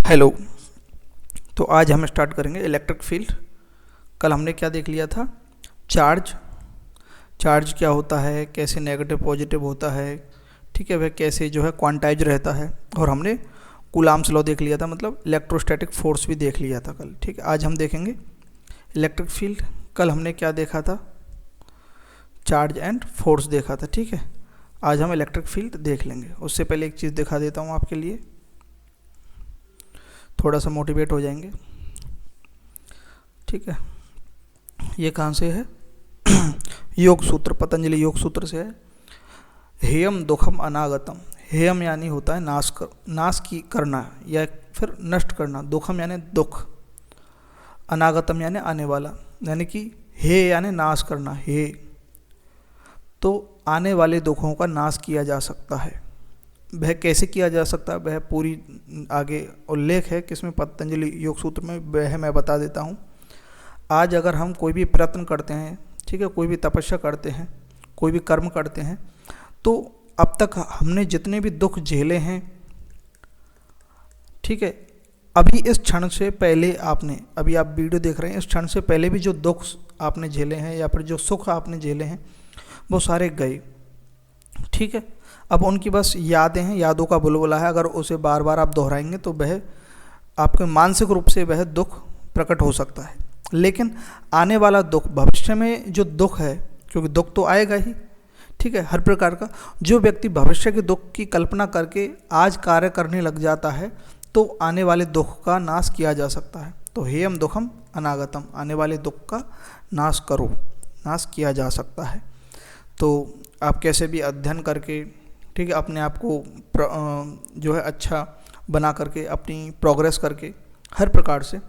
Hello. तो आज हम स्टार्ट करेंगे इलेक्ट्रिक फील्ड। कल हमने क्या देख लिया था? चार्ज। चार्ज क्या होता है, कैसे नेगेटिव पॉजिटिव होता है, ठीक है, वह कैसे जो है क्वांटाइज रहता है। और हमने कूलाम्स लॉ देख लिया था, मतलब इलेक्ट्रोस्टैटिक फोर्स भी देख लिया था कल। ठीक है, आज हम देखेंगे इलेक्ट्रिक फील्ड। कल हमने क्या देखा था? चार्ज एंड फोर्स देखा था। ठीक है, आज हम इलेक्ट्रिक फील्ड देख लेंगे। उससे पहले एक चीज़ दिखा देता हूँ आपके लिए, थोड़ा सा मोटिवेट हो जाएंगे। ठीक है, ये कहाँ से है? योग सूत्र, पतंजलि योग सूत्र से है। हेयम दुखम अनागतम। हेयम यानी होता है नाश की करना या फिर नष्ट करना। दुखम यानी दुख, अनागतम यानी आने वाला, यानी कि हे यानी नाश करना। हे तो आने वाले दुखों का नाश किया जा सकता है। वह कैसे किया जा सकता है, वह पूरी आगे उल्लेख है किसमें? पतंजलि योग सूत्र में। वह मैं बता देता हूँ। आज अगर हम कोई भी प्रयत्न करते हैं, ठीक है, कोई भी तपस्या करते हैं, कोई भी कर्म करते हैं, तो अब तक हमने जितने भी दुख झेले हैं, ठीक है, अभी इस क्षण से पहले आपने, अभी आप वीडियो देख रहे हैं, इस क्षण से पहले भी जो दुख आपने झेले हैं या फिर जो सुख आपने झेले हैं, वो सारे गए। ठीक है, अब उनकी बस यादें हैं, यादों का बुलबुला है। अगर उसे बार बार आप दोहराएंगे तो वह आपके मानसिक रूप से वह दुख प्रकट हो सकता है। लेकिन आने वाला दुख, भविष्य में जो दुख है, क्योंकि दुख तो आएगा ही, ठीक है, हर प्रकार का। जो व्यक्ति भविष्य के दुख की कल्पना करके आज कार्य करने लग जाता है, तो आने वाले दुख का नाश किया जा सकता है। तो हेयम दुखम अनागतम, आने वाले दुख का नाश करो, नाश किया जा सकता है। तो आप कैसे भी अध्ययन करके, ठीक है, अपने आप को जो है अच्छा बना करके, अपनी प्रोग्रेस करके, हर प्रकार से,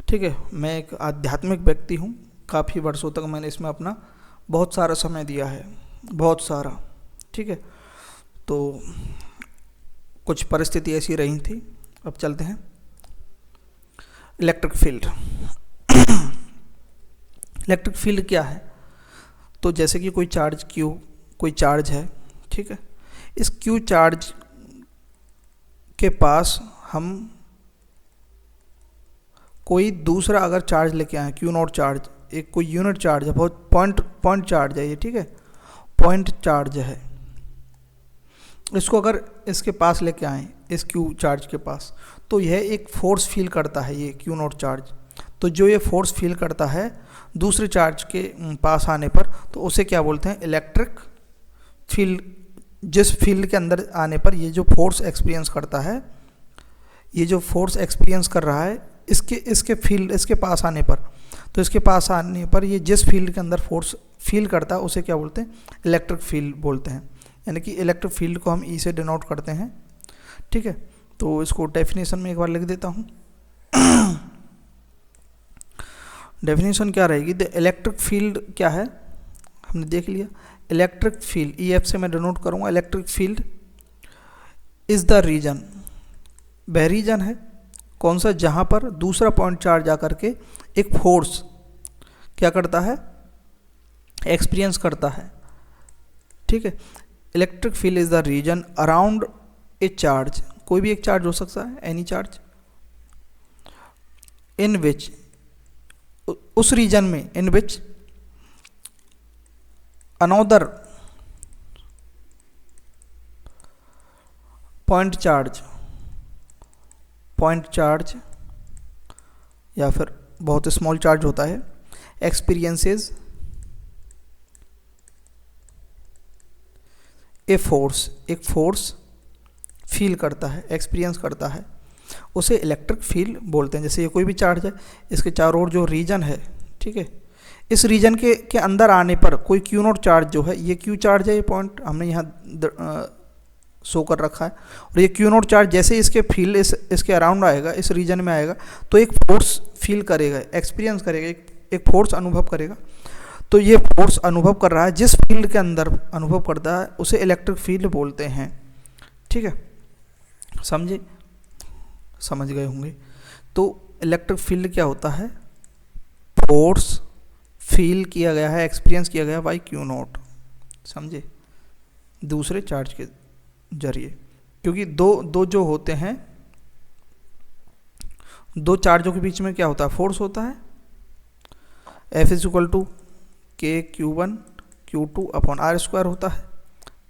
ठीक है। मैं एक आध्यात्मिक व्यक्ति हूँ, काफ़ी वर्षों तक मैंने इसमें अपना बहुत सारा समय दिया है, बहुत सारा। ठीक है, तो कुछ परिस्थिति ऐसी रही थी। अब चलते हैं इलेक्ट्रिक फील्ड। इलेक्ट्रिक फील्ड क्या है? तो जैसे कि कोई चार्ज Q, कोई चार्ज है, ठीक है, इस Q चार्ज के पास हम कोई दूसरा अगर चार्ज लेके आए, Q नॉट चार्ज, एक कोई यूनिट चार्ज है, बहुत पॉइंट चार्ज है ये, ठीक है, पॉइंट चार्ज है। इसको अगर इसके पास लेके आए, इस Q चार्ज के पास, तो यह एक फोर्स फील करता है, ये Q नॉट चार्ज। तो जो ये फोर्स फील करता है दूसरे चार्ज के पास आने पर, तो उसे क्या बोलते हैं? Electric field. जिस फील्ड के अंदर आने पर ये जो फोर्स एक्सपीरियंस करता है, ये जो फोर्स एक्सपीरियंस कर रहा है, इसके फील्ड, इसके पास आने पर, तो इसके पास आने पर ये जिस फील्ड के अंदर फोर्स फील करता है, उसे क्या बोलते हैं? इलेक्ट्रिक फील्ड बोलते हैं। यानी कि इलेक्ट्रिक फील्ड को हम ई से डिनोट करते हैं। ठीक है, तो इसको डेफिनेशन में एक बार लिख देता हूँ। डेफिनेशन क्या रहेगी? द इलेक्ट्रिक फील्ड क्या है, हमने देख लिया। इलेक्ट्रिक फील्ड ई एफ से मैं डिनोट करूँगा। Electric field is the region, वह रीजन है कौन सा? जहाँ पर दूसरा पॉइंट चार्ज आकर के एक फोर्स क्या करता है? एक्सपीरियंस करता है। ठीक है, electric field is the region around a charge, कोई भी एक चार्ज हो सकता है, एनी चार्ज, इन विच, उस रीजन में, इन विच अनदर पॉइंट चार्ज या फिर बहुत स्मॉल चार्ज होता है, एक्सपीरियंसेस ए फोर्स, एक फोर्स फील करता है, एक्सपीरियंस करता है, उसे इलेक्ट्रिक फील्ड बोलते हैं। जैसे ये कोई भी चार्ज है, इसके चारों ओर जो रीजन है, ठीक है, इस रीजन के अंदर आने पर कोई Q नॉट चार्ज जो है, ये Q चार्ज है, ये पॉइंट हमने यहाँ शो कर रखा है, और ये Q नॉट चार्ज जैसे इसके फील्ड इसके अराउंड आएगा, इस रीजन में आएगा, तो एक फोर्स फील करेगा, एक्सपीरियंस करेगा, एक फोर्स अनुभव करेगा। तो ये फोर्स अनुभव कर रहा है, जिस फील्ड के अंदर अनुभव करता है, उसे इलेक्ट्रिक फील्ड बोलते हैं। ठीक है, समझे? समझ गए होंगे। तो इलेक्ट्रिक फील्ड क्या होता है? फोर्स फील किया गया है, एक्सपीरियंस किया गया बाई Q नॉट, समझे, दूसरे चार्ज के जरिए। क्योंकि दो जो होते हैं, दो चार्जों के बीच में क्या होता है, फोर्स होता है। F इज इक्वल टू के Q1 Q2 upon R square होता है,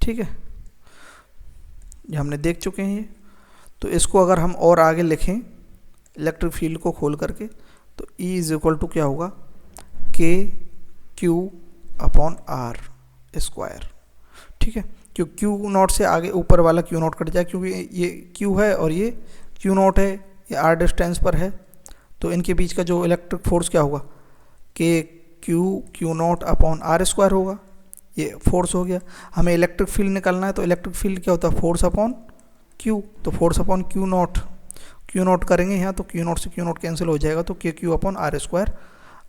ठीक है, ये हमने देख चुके हैं ये। तो इसको अगर हम और आगे लिखें इलेक्ट्रिक फील्ड को खोल करके, तो E इज इक्वल टू क्या होगा, K Q upon R square, ठीक है। क्यों Q नॉट से आगे ऊपर वाला Q नॉट कट जाए, क्योंकि ये Q है और ये Q नॉट है, ये R डिस्टेंस पर है, तो इनके बीच का जो इलेक्ट्रिक फोर्स क्या होगा, K Q naught upon R square होगा, ये फोर्स हो गया। हमें इलेक्ट्रिक फील्ड निकालना है, तो इलेक्ट्रिक फील्ड क्या होता है, फोर्स अपॉन Q, तो फोर्स अपॉन Q नॉट करेंगे यहाँ, तो Q नॉट से Q नॉट कैंसिल हो जाएगा, तो के Q अपॉन आर स्क्वायर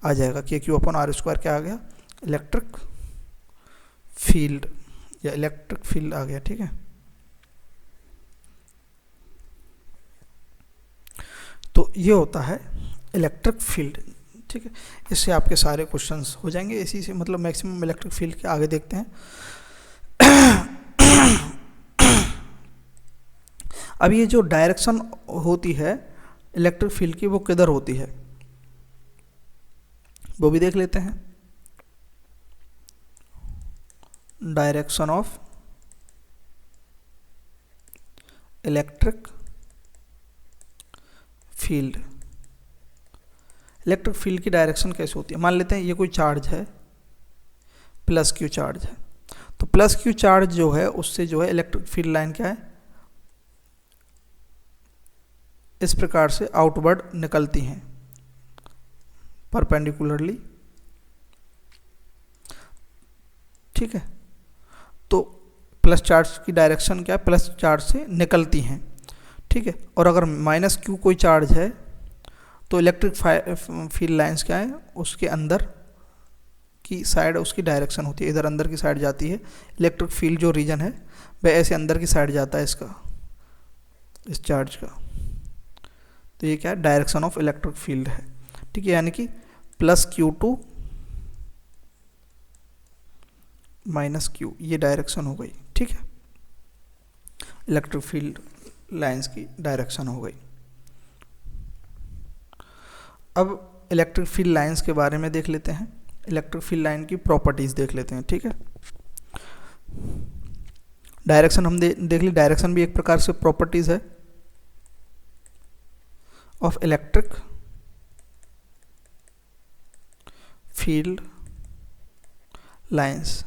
आ जाएगा। के Q अपॉन आर स्क्वायर क्या आ गया, इलेक्ट्रिक फील्ड या इलेक्ट्रिक फील्ड आ गया, ठीक है। तो ये होता है इलेक्ट्रिक फील्ड, ठीक है। इससे आपके सारे क्वेश्चंस हो जाएंगे, इसी से मतलब मैक्सिमम इलेक्ट्रिक फील्ड के। आगे देखते हैं। अब ये जो डायरेक्शन होती है इलेक्ट्रिक फील्ड की, वो किधर होती है वो भी देख लेते हैं। Direction of electric field, electric field की डायरेक्शन कैसे होती है। मान लेते हैं ये कोई चार्ज है, प्लस क्यू चार्ज है, तो प्लस क्यू चार्ज जो है उससे जो है इलेक्ट्रिक फील्ड लाइन क्या है, इस प्रकार से आउटवर्ड निकलती हैं परपेंडिकुलरली, ठीक है। तो प्लस चार्ज की डायरेक्शन क्या है, प्लस चार्ज से निकलती हैं, ठीक है। और अगर माइनस क्यू कोई चार्ज है, तो इलेक्ट्रिक फील्ड लाइंस क्या है, उसके अंदर की साइड उसकी डायरेक्शन होती है, इधर अंदर की साइड जाती है। इलेक्ट्रिक फील्ड जो रीजन है वह ऐसे अंदर की साइड जाता है इसका, इस चार्ज का। तो ये क्या है, डायरेक्शन ऑफ इलेक्ट्रिक फील्ड है, ठीक है। यानी कि प्लस Q2 माइनस Q, ये डायरेक्शन हो गई, ठीक है। इलेक्ट्रिक फील्ड लाइंस की डायरेक्शन हो गई। अब इलेक्ट्रिक फील्ड लाइंस के बारे में देख लेते हैं, इलेक्ट्रिक फील्ड लाइन की प्रॉपर्टीज देख लेते हैं, ठीक है। डायरेक्शन हम देख ली, डायरेक्शन भी एक प्रकार से प्रॉपर्टीज है of electric field lines.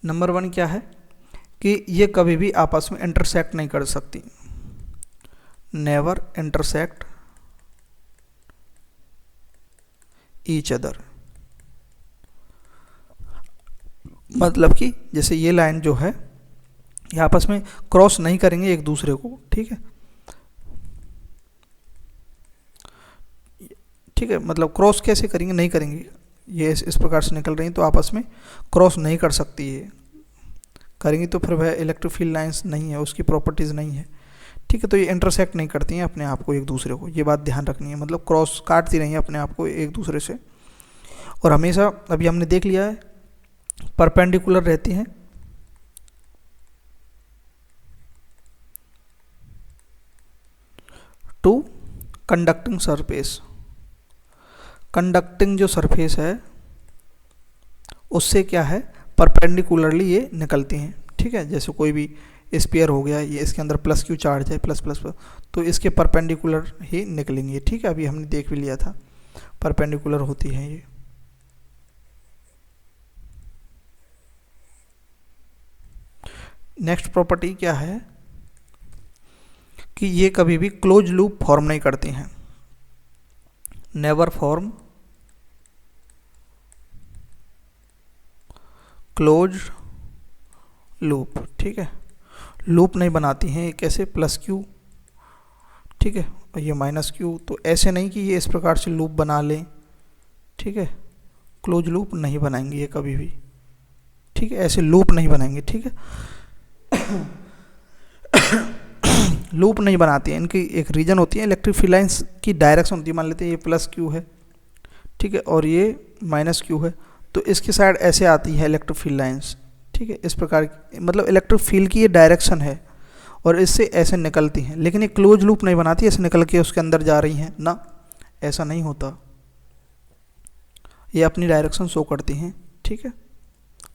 Number 1 क्या है कि ये कभी भी आपस में इंटरसेक्ट नहीं कर सकती, नेवर इंटरसेक्ट ईच अदर। मतलब कि जैसे ये लाइन जो है ये आपस में क्रॉस नहीं करेंगे एक दूसरे को, ठीक है, ठीक है। मतलब क्रॉस कैसे करेंगे, नहीं करेंगे, ये इस प्रकार से निकल रही हैं तो आपस में क्रॉस नहीं कर सकती है, करेंगी तो फिर वह इलेक्ट्रिक फील्ड लाइंस नहीं है, उसकी प्रॉपर्टीज़ नहीं है, ठीक है। तो ये इंटरसेक्ट नहीं करती हैं अपने आप को एक दूसरे को, ये बात ध्यान रखनी है, मतलब क्रॉस काटती नहीं है अपने आप को एक दूसरे से। और हमेशा अभी हमने देख लिया है परपेंडिकुलर रहती हैं टू कंडक्टिंग सरफेस। कंडक्टिंग जो सरफेस है उससे क्या है, परपेंडिकुलरली ये निकलती हैं, ठीक है। जैसे कोई भी स्फीयर हो गया, ये इसके अंदर प्लस क्यू चार्ज है, प्लस प्लस प्लस, तो इसके परपेंडिकुलर ही निकलेंगे, ठीक है। अभी हमने देख भी लिया था परपेंडिकुलर होती हैं ये। नेक्स्ट प्रॉपर्टी क्या है कि ये कभी भी क्लोज लूप फॉर्म नहीं करती हैं, नेवर फॉर्म क्लोज लूप, ठीक है। लूप नहीं बनाती हैं ये, कैसे, प्लस क्यू, ठीक है, और ये माइनस क्यू, तो ऐसे नहीं कि ये इस प्रकार से लूप बना लें, ठीक है। क्लोज लूप नहीं बनाएंगे ये कभी भी, ठीक है, ऐसे लूप नहीं बनाएंगे, ठीक है। लूप नहीं बनाती है, इनकी एक रीजन होती है, इलेक्ट्रिक फील्ड लाइंस की डायरेक्शन होती है। मान लेते हैं ये प्लस क्यू है, ठीक है, और ये माइनस क्यू है, तो इसकी साइड ऐसे आती है इलेक्ट्रिक फील्ड लाइंस, ठीक है, इस प्रकार की, मतलब इलेक्ट्रिक फील्ड की ये डायरेक्शन है। और इससे ऐसे निकलती हैं, लेकिन ये क्लोज लूप नहीं बनाती, ऐसे निकल के उसके अंदर जा रही हैं ना, ऐसा नहीं होता, ये अपनी डायरेक्शन शो करती हैं, ठीक है,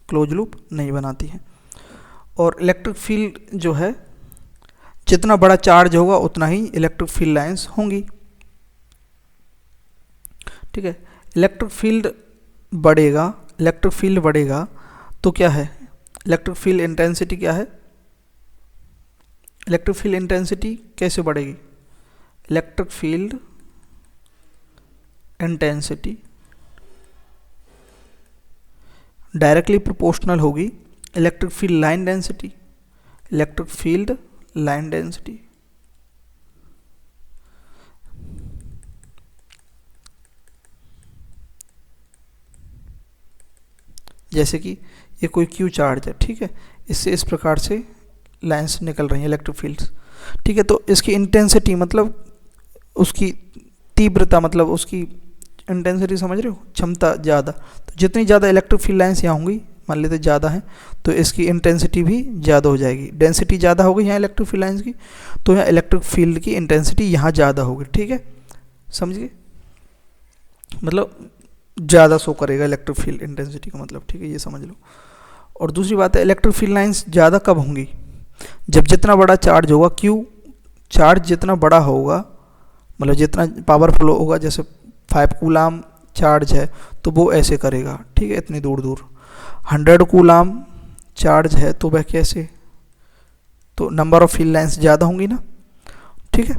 क्लोज लूप नहीं बनाती हैं। और इलेक्ट्रिक फील्ड जो है, जितना बड़ा चार्ज होगा उतना ही इलेक्ट्रिक फील्ड लाइंस होंगी, ठीक है। इलेक्ट्रिक फील्ड बढ़ेगा, इलेक्ट्रिक फील्ड बढ़ेगा तो क्या है, इलेक्ट्रिक फील्ड इंटेंसिटी क्या है, इलेक्ट्रिक फील्ड इंटेंसिटी कैसे बढ़ेगी, electric field intensity directly proportional होगी electric field line density, electric field line density. जैसे कि ये कोई क्यू चार्ज है, ठीक है, इससे इस प्रकार से लाइंस निकल रही हैं इलेक्ट्रिक फील्ड्स, ठीक है। तो इसकी इंटेंसिटी मतलब उसकी तीव्रता, मतलब उसकी इंटेंसिटी समझ रहे हो, क्षमता ज़्यादा, तो जितनी ज़्यादा इलेक्ट्रिक फील्ड लाइंस यहाँ होंगी, मान लेते ज़्यादा है, तो इसकी इंटेंसिटी भी ज़्यादा हो जाएगी, डेंसिटी ज़्यादा होगी यहाँ इलेक्ट्रिक फील्ड लाइंस की, तो यहाँ इलेक्ट्रिक फील्ड की इंटेंसिटी यहाँ ज़्यादा होगी, ठीक है, समझिए, मतलब ज़्यादा शो करेगा इलेक्ट्रिक फील्ड इंटेंसिटी का मतलब, ठीक है, ये समझ लो। और दूसरी बात है, इलेक्ट्रिक फील्ड लाइंस ज़्यादा कब होंगी, जब जितना बड़ा चार्ज होगा, क्यू चार्ज जितना बड़ा होगा, मतलब जितना पावरफुल होगा, जैसे 5 कूलाम चार्ज है तो वो ऐसे करेगा, ठीक है, इतनी दूर दूर। 100 कूलाम चार्ज है तो वह कैसे, तो नंबर ऑफ फील्ड लाइंस ज़्यादा होंगी ना, ठीक है।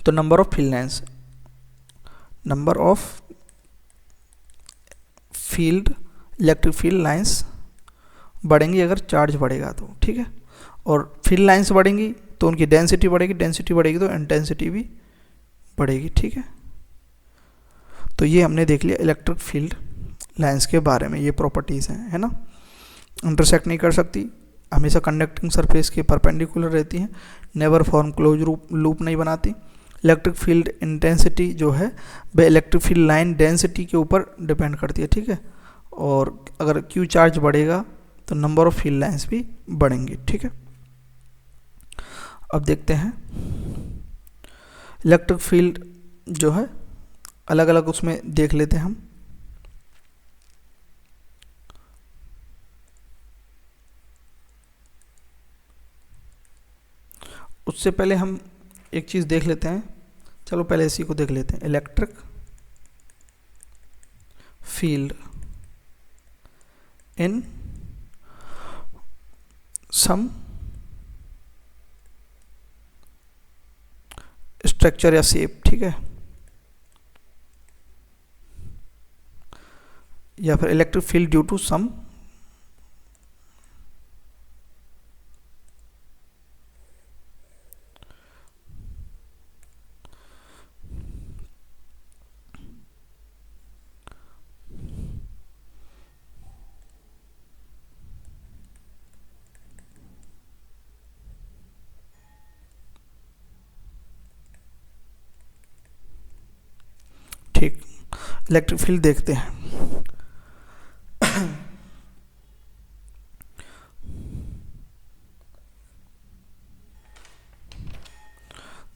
तो number of field lines, number of field electric field lines बढ़ेंगी अगर चार्ज बढ़ेगा तो, ठीक है। और फील्ड लाइंस बढ़ेंगी तो उनकी डेंसिटी बढ़ेगी, डेंसिटी बढ़ेगी तो इंटेंसिटी भी बढ़ेगी, ठीक है। तो ये हमने देख लिया इलेक्ट्रिक फील्ड लाइंस के बारे में, ये प्रॉपर्टीज़ हैं, है ना। इंटरसेक्ट नहीं कर सकती, हमेशा कंडक्टिंग सरफेस के परपेंडिकुलर रहती हैं, नेवर फॉर्म क्लोज लूप नहीं बनाती। इलेक्ट्रिक फील्ड इंटेंसिटी जो है वह इलेक्ट्रिक फील्ड लाइन डेंसिटी के ऊपर डिपेंड करती है, ठीक है। और अगर क्यू चार्ज बढ़ेगा तो नंबर ऑफ फील्ड लाइंस भी बढ़ेंगी, ठीक है। अब देखते हैं इलेक्ट्रिक फील्ड जो है अलग अलग उसमें देख लेते हैं हम। उससे पहले हम एक चीज़ देख लेते हैं, चलो पहले इसी को देख लेते हैं, electric field in some structure या शेप, ठीक है, या फिर electric field due to some ठीक। इलेक्ट्रिक फील्ड देखते हैं।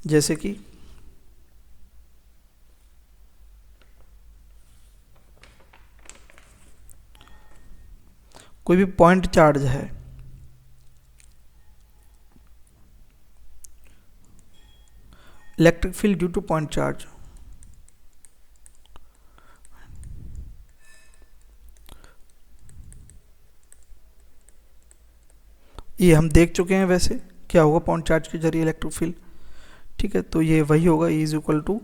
जैसे कि कोई भी पॉइंट चार्ज है, electric field due to point charge, ये हम देख चुके हैं वैसे क्या होगा पॉइंट चार्ज के जरिए इलेक्ट्रिक फील्ड, ठीक है। तो ये वही होगा, E is equal to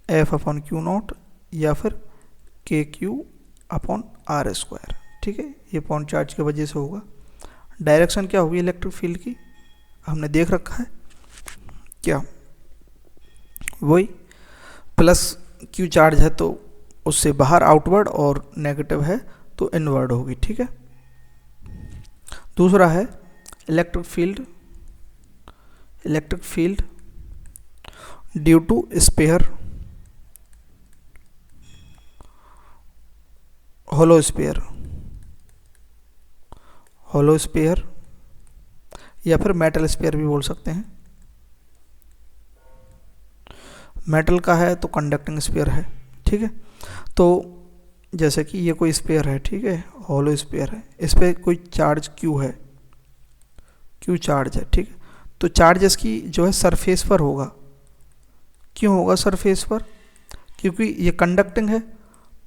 F upon Q naught या फिर के क्यू अपॉन आर स्क्वायर, ठीक है, ये पॉइंट चार्ज की वजह से होगा। डायरेक्शन क्या होगी इलेक्ट्रिक फील्ड की, हमने देख रखा है क्या, वही प्लस क्यू चार्ज है तो उससे बाहर आउटवर्ड और नेगेटिव है तो इनवर्ड होगी, ठीक है। दूसरा है electric field due to sphere, hollow sphere या फिर मेटल स्फीयर भी बोल सकते हैं। मेटल का है तो कंडक्टिंग स्फीयर है, ठीक है। तो जैसे कि ये कोई स्फीयर है, ठीक है, हॉलो स्फीयर है, इस पर कोई चार्ज क्यू है, क्यू चार्ज है, ठीक है। तो चार्ज इसकी जो है सरफेस पर होगा। क्यों होगा सरफेस पर? क्योंकि ये कंडक्टिंग है,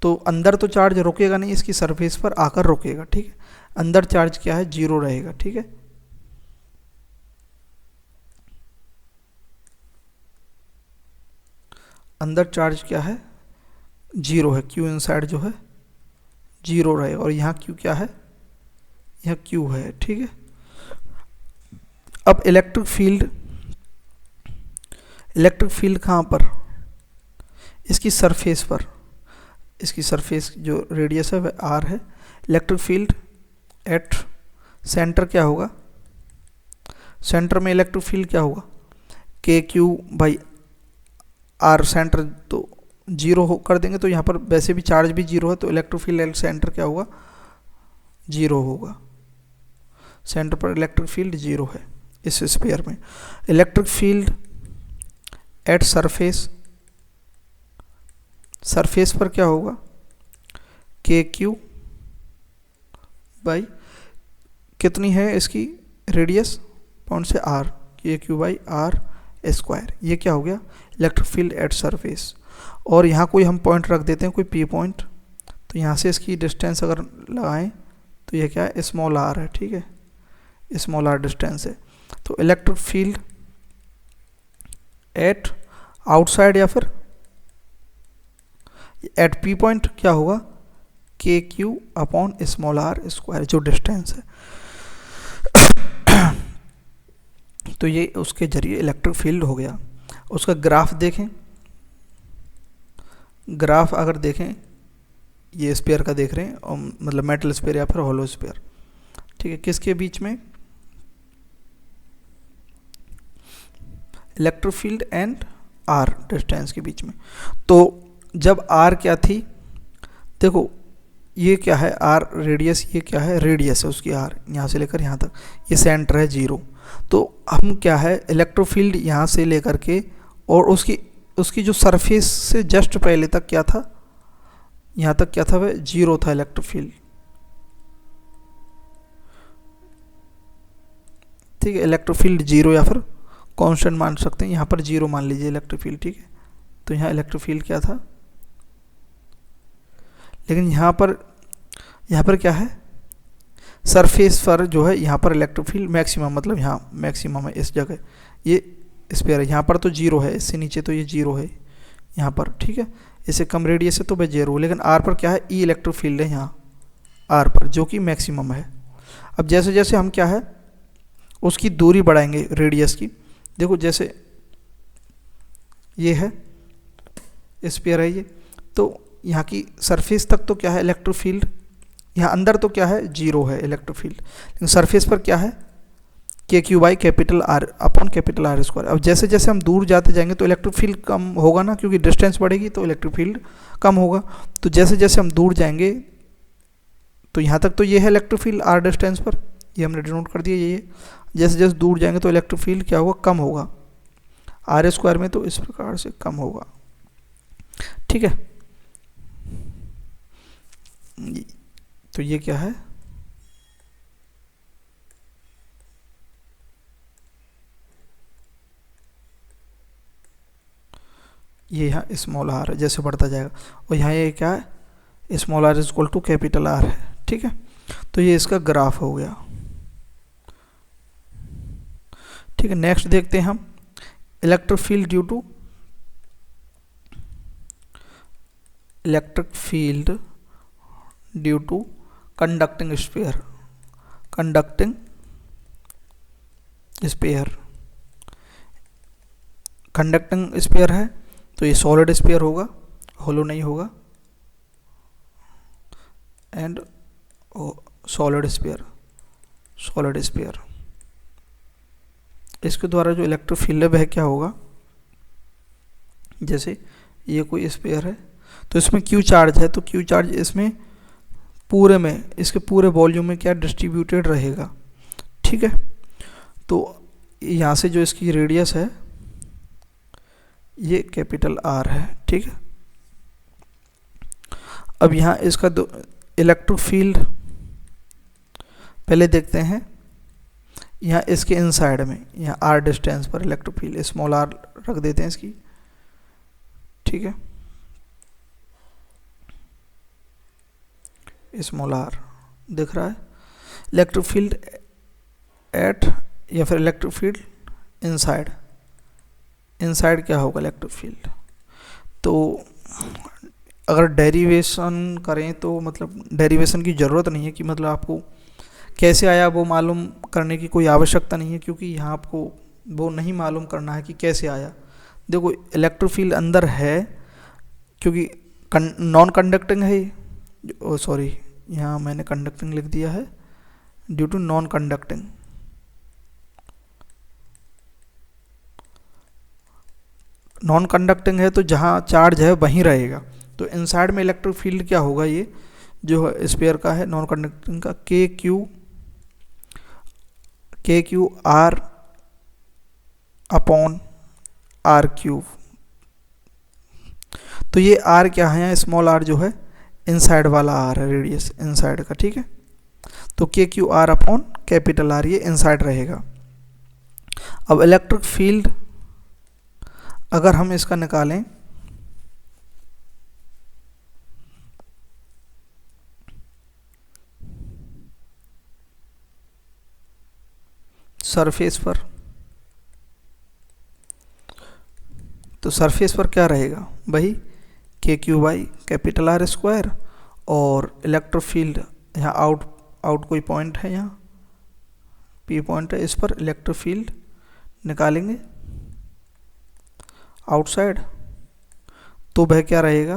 तो अंदर तो चार्ज रुकेगा नहीं, इसकी सरफेस पर आकर रुकेगा, ठीक है। अंदर चार्ज क्या है, जीरो रहेगा, ठीक है। अंदर चार्ज क्या है, जीरो है, क्यू इनसाइड जो है जीरो रहेगा, और यहाँ क्यू क्या है, यहाँ क्यू है, ठीक है। अब इलेक्ट्रिक फील्ड कहाँ पर, इसकी सरफेस पर, इसकी सरफेस जो रेडियस है वह आर है। इलेक्ट्रिक फील्ड एट सेंटर क्या होगा, सेंटर में इलेक्ट्रिक फील्ड क्या होगा, K q by are, centre तो जीरो हो कर देंगे, तो यहाँ पर वैसे भी चार्ज भी जीरो है, तो इलेक्ट्रिक फील्ड एट सेंटर क्या होगा, जीरो होगा। सेंटर पर इलेक्ट्रिक फील्ड जीरो है इस स्फीयर में। Electric field at surface, surface पर क्या होगा, के क्यू बाई कितनी है इसकी रेडियस, पॉइंट से आर, के क्यू बाई आर स्क्वायर। ये क्या हो गया, इलेक्ट्रिक फील्ड एट सरफेस। और यहाँ कोई हम पॉइंट रख देते हैं, कोई पी पॉइंट, तो यहाँ से इसकी डिस्टेंस अगर लगाएं तो ये क्या है, स्मॉल आर है, ठीक है, स्मॉल आर डिस्टेंस है। तो इलेक्ट्रिक फील्ड एट आउटसाइड या फिर एट पी पॉइंट क्या होगा, K Q upon small R square, जो डिस्टेंस है। तो ये उसके जरिए इलेक्ट्रिक फील्ड हो गया। उसका ग्राफ देखें, ग्राफ अगर देखें, ये स्फीयर का देख रहे हैं, और मतलब मेटल स्फीयर या फिर हॉलो स्फीयर, ठीक है, किसके बीच में, electric field and R distance के बीच में। तो जब आर क्या थी, देखो ये क्या है, आर रेडियस, ये क्या है, रेडियस है उसकी आर, यहाँ से लेकर यहाँ तक, ये सेंटर है जीरो। तो हम क्या है, इलेक्ट्रिक फील्ड यहाँ से लेकर के और उसकी जो सरफेस से जस्ट पहले तक क्या था, यहाँ तक क्या था, वह जीरो था इलेक्ट्रिक फील्ड, ठीक है। इलेक्ट्रिक फील्ड जीरो या फिर कांस्टेंट मान सकते हैं, यहाँ पर जीरो मान लीजिए इलेक्ट्रिक फील्ड, ठीक है। तो यहाँ इलेक्ट्रिक फील्ड क्या था, लेकिन यहाँ पर क्या है, सरफेस पर जो है यहाँ पर इलेक्ट्रिक फील्ड मैक्सिमम, मतलब यहाँ मैक्सिमम है इस जगह, ये स्फीयर है, यहाँ पर तो जीरो है, इससे नीचे तो ये जीरो है यहाँ पर, ठीक है। इससे कम रेडियस है तो वह जीरो, लेकिन आर पर क्या है, ई इलेक्ट्रिक फील्ड है यहाँ आर पर, जो कि मैक्सिमम है। अब जैसे जैसे हम क्या है, उसकी दूरी बढ़ाएंगे रेडियस की, देखो जैसे ये है स्फीयर है ये, तो यहाँ की सरफेस तक तो क्या है इलेक्ट्रिक फील्ड, यहाँ अंदर तो क्या है, जीरो है इलेक्ट्रिक फील्ड, लेकिन सरफेस पर क्या है, K q by capital are upon capital R square. अब जैसे जैसे हम दूर जाते जाएंगे तो इलेक्ट्रिक फील्ड कम होगा ना, क्योंकि डिस्टेंस बढ़ेगी तो इलेक्ट्रिक फील्ड कम होगा। तो जैसे जैसे हम दूर जाएंगे, तो यहाँ तक तो ये है इलेक्ट्रिक फील्ड आर डिस्टेंस पर, ये हमने डिनोट कर दिया ये। जैसे जैसे दूर जाएंगे तो इलेक्ट्रिक फील्ड क्या होगा, कम होगा, आर स्क्वायर में तो इस प्रकार से कम होगा, ठीक है। तो ये क्या है, ये यहाँ स्मॉल आर है, जैसे बढ़ता जाएगा, और यहाँ ये क्या है, small R is equal to capital R है, ठीक है। तो ये इसका ग्राफ हो गया, ठीक है। नेक्स्ट देखते हैं हम, electric field due to conducting sphere, conducting sphere है, तो ये सॉलिड स्फीयर होगा, होलो नहीं होगा, एंड सॉलिड स्फीयर। इसके द्वारा जो इलेक्ट्रिक फील्ड है वह क्या होगा, जैसे ये कोई स्फीयर है, तो इसमें क्यू चार्ज है, तो क्यू चार्ज इसमें पूरे में, इसके पूरे वॉल्यूम में क्या डिस्ट्रीब्यूटेड रहेगा, ठीक है। तो यहाँ से जो इसकी रेडियस है ये कैपिटल R है, ठीक है। अब यहाँ इसका इलेक्ट्रिक फील्ड पहले देखते हैं। यहाँ इसके इनसाइड में, यहाँ R डिस्टेंस पर इलेक्ट्रिक फील्ड स्मॉल r रख देते हैं इसकी, ठीक है, स्मॉल r दिख रहा है। इलेक्ट्रिक फील्ड एट, या फिर इलेक्ट्रिक फील्ड इनसाइड, इनसाइड क्या होगा इलेक्ट्रिक फील्ड। तो अगर डेरिवेशन करें तो मतलब डेरिवेशन की ज़रूरत नहीं है कि मतलब आपको कैसे आया वो मालूम करने की कोई आवश्यकता नहीं है, क्योंकि यहाँ आपको वो नहीं मालूम करना है कि कैसे आया। देखो इलेक्ट्रिक फील्ड अंदर है, क्योंकि नॉन कंडक्टिंग है ये, सॉरी यहाँ मैंने कंडक्टिंग लिख दिया है, due to non conducting. Non conducting है तो जहाँ चार्ज है वहीं रहेगा। तो इनसाइड में इलेक्ट्रिक फील्ड क्या होगा, ये जो स्फीयर का है नॉन कंडक्टिंग का, K Q R upon R cube. तो ये आर क्या है, यहाँ स्मॉल आर जो है इनसाइड वाला आर है, रेडियस इनसाइड का, ठीक है। तो के Q R upon capital are, ये इनसाइड रहेगा। अब इलेक्ट्रिक फील्ड अगर हम इसका निकालें, सरफेस पर, तो सरफेस पर क्या रहेगा, वही के q by capital R square, और इलेक्ट्रिक फील्ड यहाँ आउट कोई पॉइंट है, यहाँ पी पॉइंट है, इस पर इलेक्ट्रिक फील्ड निकालेंगे आउटसाइड, तो वह क्या रहेगा,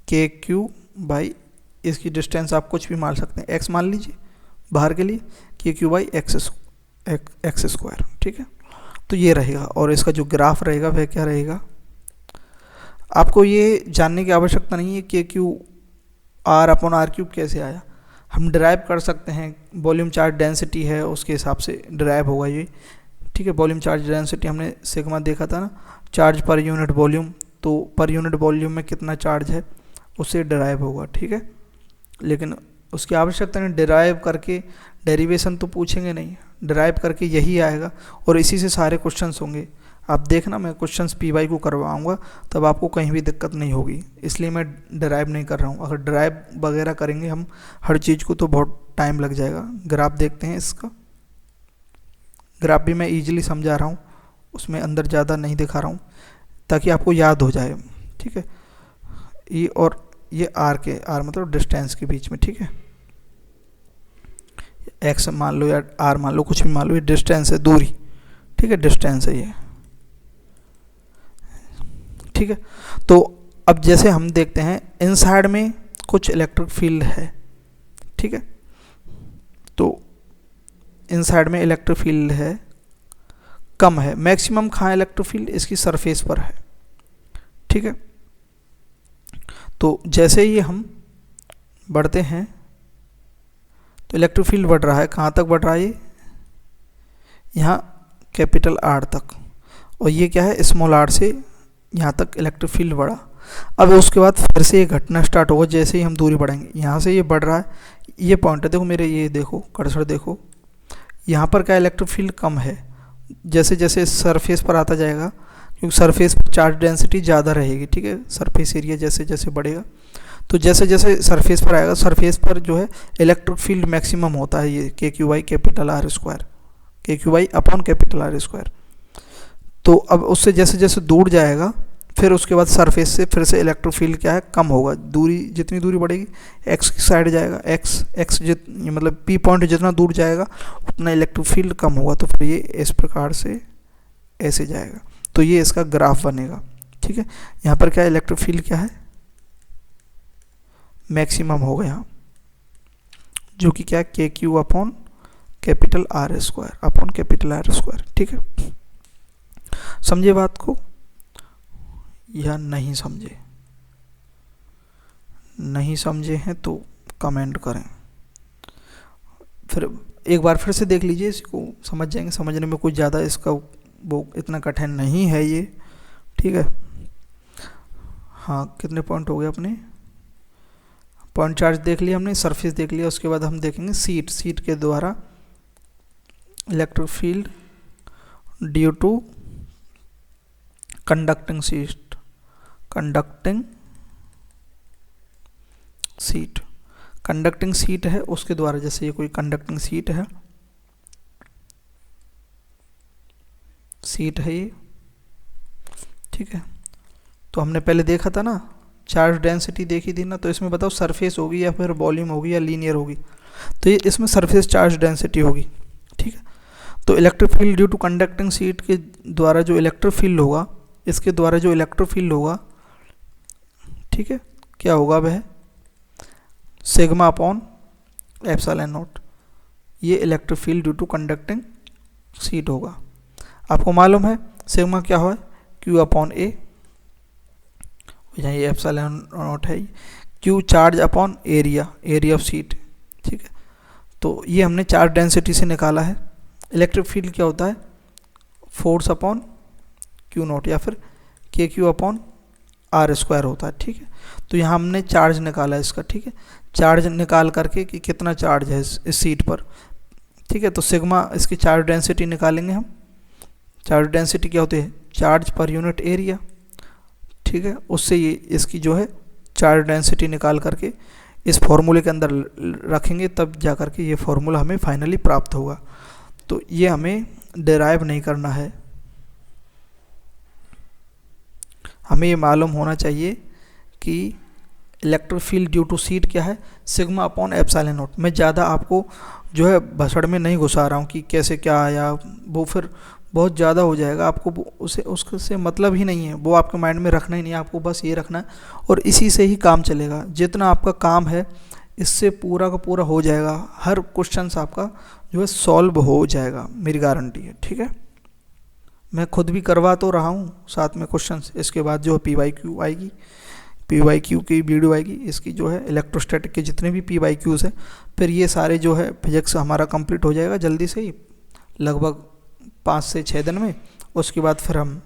के क्यू बाई, इसकी डिस्टेंस आप कुछ भी मान सकते हैं, एक्स मान लीजिए बाहर के लिए, के क्यू बाई एक्स स्क्वायर, ठीक है। तो ये रहेगा, और इसका जो ग्राफ रहेगा वह क्या रहेगा। आपको ये जानने की आवश्यकता नहीं है K Q R upon R cube कैसे आया, हम डिराइव कर सकते हैं। वॉल्यूम चार्ज डेंसिटी है उसके हिसाब से डिराइव होगा ये, ठीक है। वॉल्यूम चार्ज डेंसिटी हमने सिग्मा देखा था ना, चार्ज पर यूनिट वॉल्यूम, तो पर यूनिट वॉल्यूम में कितना चार्ज है उससे डिराइव होगा, ठीक है। लेकिन उसकी आवश्यकता नहीं, डिराइव करके डेरिवेशन तो पूछेंगे नहीं, डिराइव करके यही आएगा, और इसी से सारे क्वेश्चंस होंगे। आप देखना मैं क्वेश्चंस पी को करवाऊंगा, तब आपको कहीं भी दिक्कत नहीं होगी, इसलिए मैं डिराइव नहीं कर रहा हूँ। अगर डिराइव वगैरह करेंगे हम हर चीज़ को तो बहुत टाइम लग जाएगा। ग्राफ देखते हैं इसका, ग्राफ भी मैं ईजिली समझा रहा हूँ, उसमें अंदर ज़्यादा नहीं दिखा रहा हूँ ताकि आपको याद हो जाए, ठीक है। ये और ये आर के, आर मतलब डिस्टेंस के बीच में, ठीक है। एक्स मान लो या आर मान लो, कुछ भी मान लो, ये डिस्टेंस है, दूरी, ठीक है, डिस्टेंस है ये, ठीक है। तो अब जैसे हम देखते हैं इनसाइड में कुछ इलेक्ट्रिक फील्ड है, ठीक है। तो इनसाइड में इलेक्ट्रिक फील्ड है, कम है, मैक्सिमम कहाँ इलेक्ट्रिक फील्ड इसकी सरफेस पर है, ठीक है। तो जैसे ही हम बढ़ते हैं तो इलेक्ट्रिक फील्ड बढ़ रहा है, कहाँ तक बढ़ रहा है ये, यहाँ कैपिटल आर तक, और ये क्या है स्मॉल आर से यहाँ तक इलेक्ट्रिक फील्ड बढ़ा। अब उसके बाद फिर से ये घटना स्टार्ट होगा जैसे ही हम दूरी बढ़ाएंगे, यहाँ से ये बढ़ रहा है, ये पॉइंट है, देखो मेरे, ये देखो कर्सर देखो, यहाँ पर क्या इलेक्ट्रिक फील्ड कम है, जैसे जैसे सरफेस पर आता जाएगा, क्योंकि सरफेस पर चार्ज डेंसिटी ज़्यादा रहेगी, ठीक है। सरफेस एरिया जैसे जैसे बढ़ेगा, तो जैसे जैसे सरफेस पर आएगा, सरफेस पर जो है इलेक्ट्रिक फील्ड मैक्सिमम होता है, ये k q by capital R square, k q by upon capital R square. तो अब उससे जैसे जैसे दूर जाएगा, फिर उसके बाद सरफेस से फिर से इलेक्ट्रिक फील्ड क्या है, कम होगा, दूरी जितनी दूरी बढ़ेगी एक्स की साइड जाएगा, एक्स मतलब पी पॉइंट जितना दूर जाएगा उतना इलेक्ट्रिक फील्ड कम होगा, तो फिर ये इस प्रकार से ऐसे जाएगा, तो ये इसका ग्राफ बनेगा, ठीक है। यहाँ पर क्या इलेक्ट्रिक फील्ड क्या है, मैक्सिमम होगा यहाँ, जो कि क्या के Q upon capital R square, upon capital R square, ठीक है। समझे बात को या नहीं समझे? नहीं समझे हैं तो कमेंट करें, फिर एक बार फिर से देख लीजिए, इसको समझ जाएंगे, समझने में कुछ ज़्यादा इसका वो इतना कठिन नहीं है ये, ठीक है। हाँ, कितने पॉइंट हो गए अपने? पॉइंट चार्ज देख लिया हमने, सरफेस देख लिया, उसके बाद हम देखेंगे सीट के द्वारा electric field due to conducting sheet है उसके द्वारा, जैसे ये कोई कंडक्टिंग सीट है ये, ठीक है। तो हमने पहले देखा था ना, चार्ज डेंसिटी देखी थी ना, तो इसमें बताओ सरफेस होगी या फिर वॉल्यूम होगी या लीनियर होगी, तो ये इसमें सरफेस चार्ज डेंसिटी होगी, ठीक है। तो electric field due to conducting sheet के द्वारा जो इलेक्ट्रिक फील्ड होगा, इसके द्वारा जो इलेक्ट्रिक फील्ड होगा, ठीक है, क्या होगा वह सिग्मा अपॉन एप्सिलॉन नॉट, ये electric field due to conducting sheet होगा। आपको मालूम है सिग्मा क्या है, क्यू अपॉन ए, यहाँ ये एप्सिलॉन नॉट है, Q charge upon area of seat, ठीक है। तो ये हमने चार्ज डेंसिटी से निकाला है। इलेक्ट्रिक फील्ड क्या होता है, फोर्स अपॉन क्यू नॉट या फिर के क्यू अपॉन आर स्क्वायर होता है, ठीक है। तो यहाँ हमने चार्ज निकाला है इसका, ठीक है, चार्ज निकाल करके कि कितना चार्ज है इस सीट पर, ठीक है। तो सिग्मा इसकी चार्ज डेंसिटी निकालेंगे हम। चार्ज डेंसिटी क्या होती है, चार्ज पर यूनिट एरिया, ठीक है। उससे ये इसकी जो है चार्ज डेंसिटी निकाल करके इस फॉर्मूले के अंदर रखेंगे, तब जा करके ये फॉर्मूला हमें फाइनली प्राप्त होगा। तो ये हमें डिराइव नहीं करना है, हमें ये मालूम होना चाहिए कि electric field due to sheet क्या है, सिग्मा अपॉन एप्सिलॉन नॉट। मैं ज़्यादा आपको जो है भसड़ में नहीं घुसा रहा हूँ कि कैसे क्या आया, वो फिर बहुत ज़्यादा हो जाएगा, आपको उससे मतलब ही नहीं है, वो आपके माइंड में रखना ही नहीं है, आपको बस ये रखना है और इसी से ही काम चलेगा। जितना आपका काम है इससे पूरा का पूरा हो जाएगा, हर क्वेश्चन आपका जो है सॉल्व हो जाएगा, मेरी गारंटी है, ठीक है। मैं खुद भी करवा तो रहा हूँ साथ में क्वेश्चंस। इसके बाद जो PYQ आएगी, PYQ की वीडियो आएगी, इसकी जो है इलेक्ट्रोस्टैटिक के जितने भी PYQs है, फिर ये सारे जो है फिजिक्स हमारा कंप्लीट हो जाएगा जल्दी से ही, लगभग 5 से 6 दिन में। उसके बाद फिर हम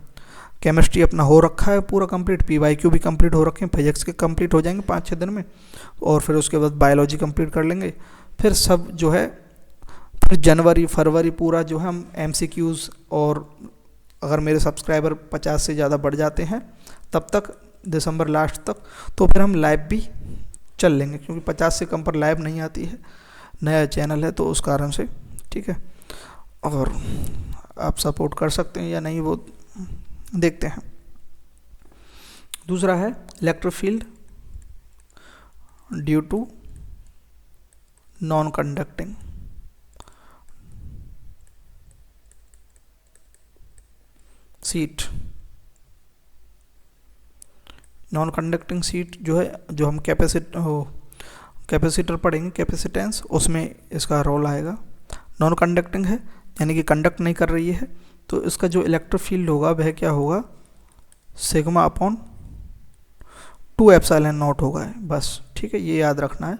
केमिस्ट्री अपना हो रखा है पूरा कंप्लीट, PYQ भी कंप्लीट हो रखे हैं, फिजिक्स के कंप्लीट हो जाएंगे 5-6 दिन में, और फिर उसके बाद बायोलॉजी कंप्लीट कर लेंगे। फिर सब जो है फिर जनवरी फरवरी पूरा जो है हम MCQs, और अगर मेरे सब्सक्राइबर 50 से ज़्यादा बढ़ जाते हैं तब तक दिसंबर लास्ट तक, तो फिर हम लाइव भी चल लेंगे, क्योंकि 50 से कम पर लाइव नहीं आती है, नया चैनल है तो उस कारण से, ठीक है। और आप सपोर्ट कर सकते हैं या नहीं वो देखते हैं। दूसरा है electric field due to non conducting sheet. Non conducting sheet जो है, जो हम कैपेसिटर पढ़ेंगे, कैपेसिटेंस, उसमें इसका रोल आएगा। नॉन कंडक्टिंग है यानी कि कंडक्ट नहीं कर रही है, तो इसका जो इलेक्ट्रिक फील्ड होगा वह क्या होगा, सिग्मा अपॉन 2 एप्सिलॉन नॉट होगा, बस, ठीक है, ये याद रखना है।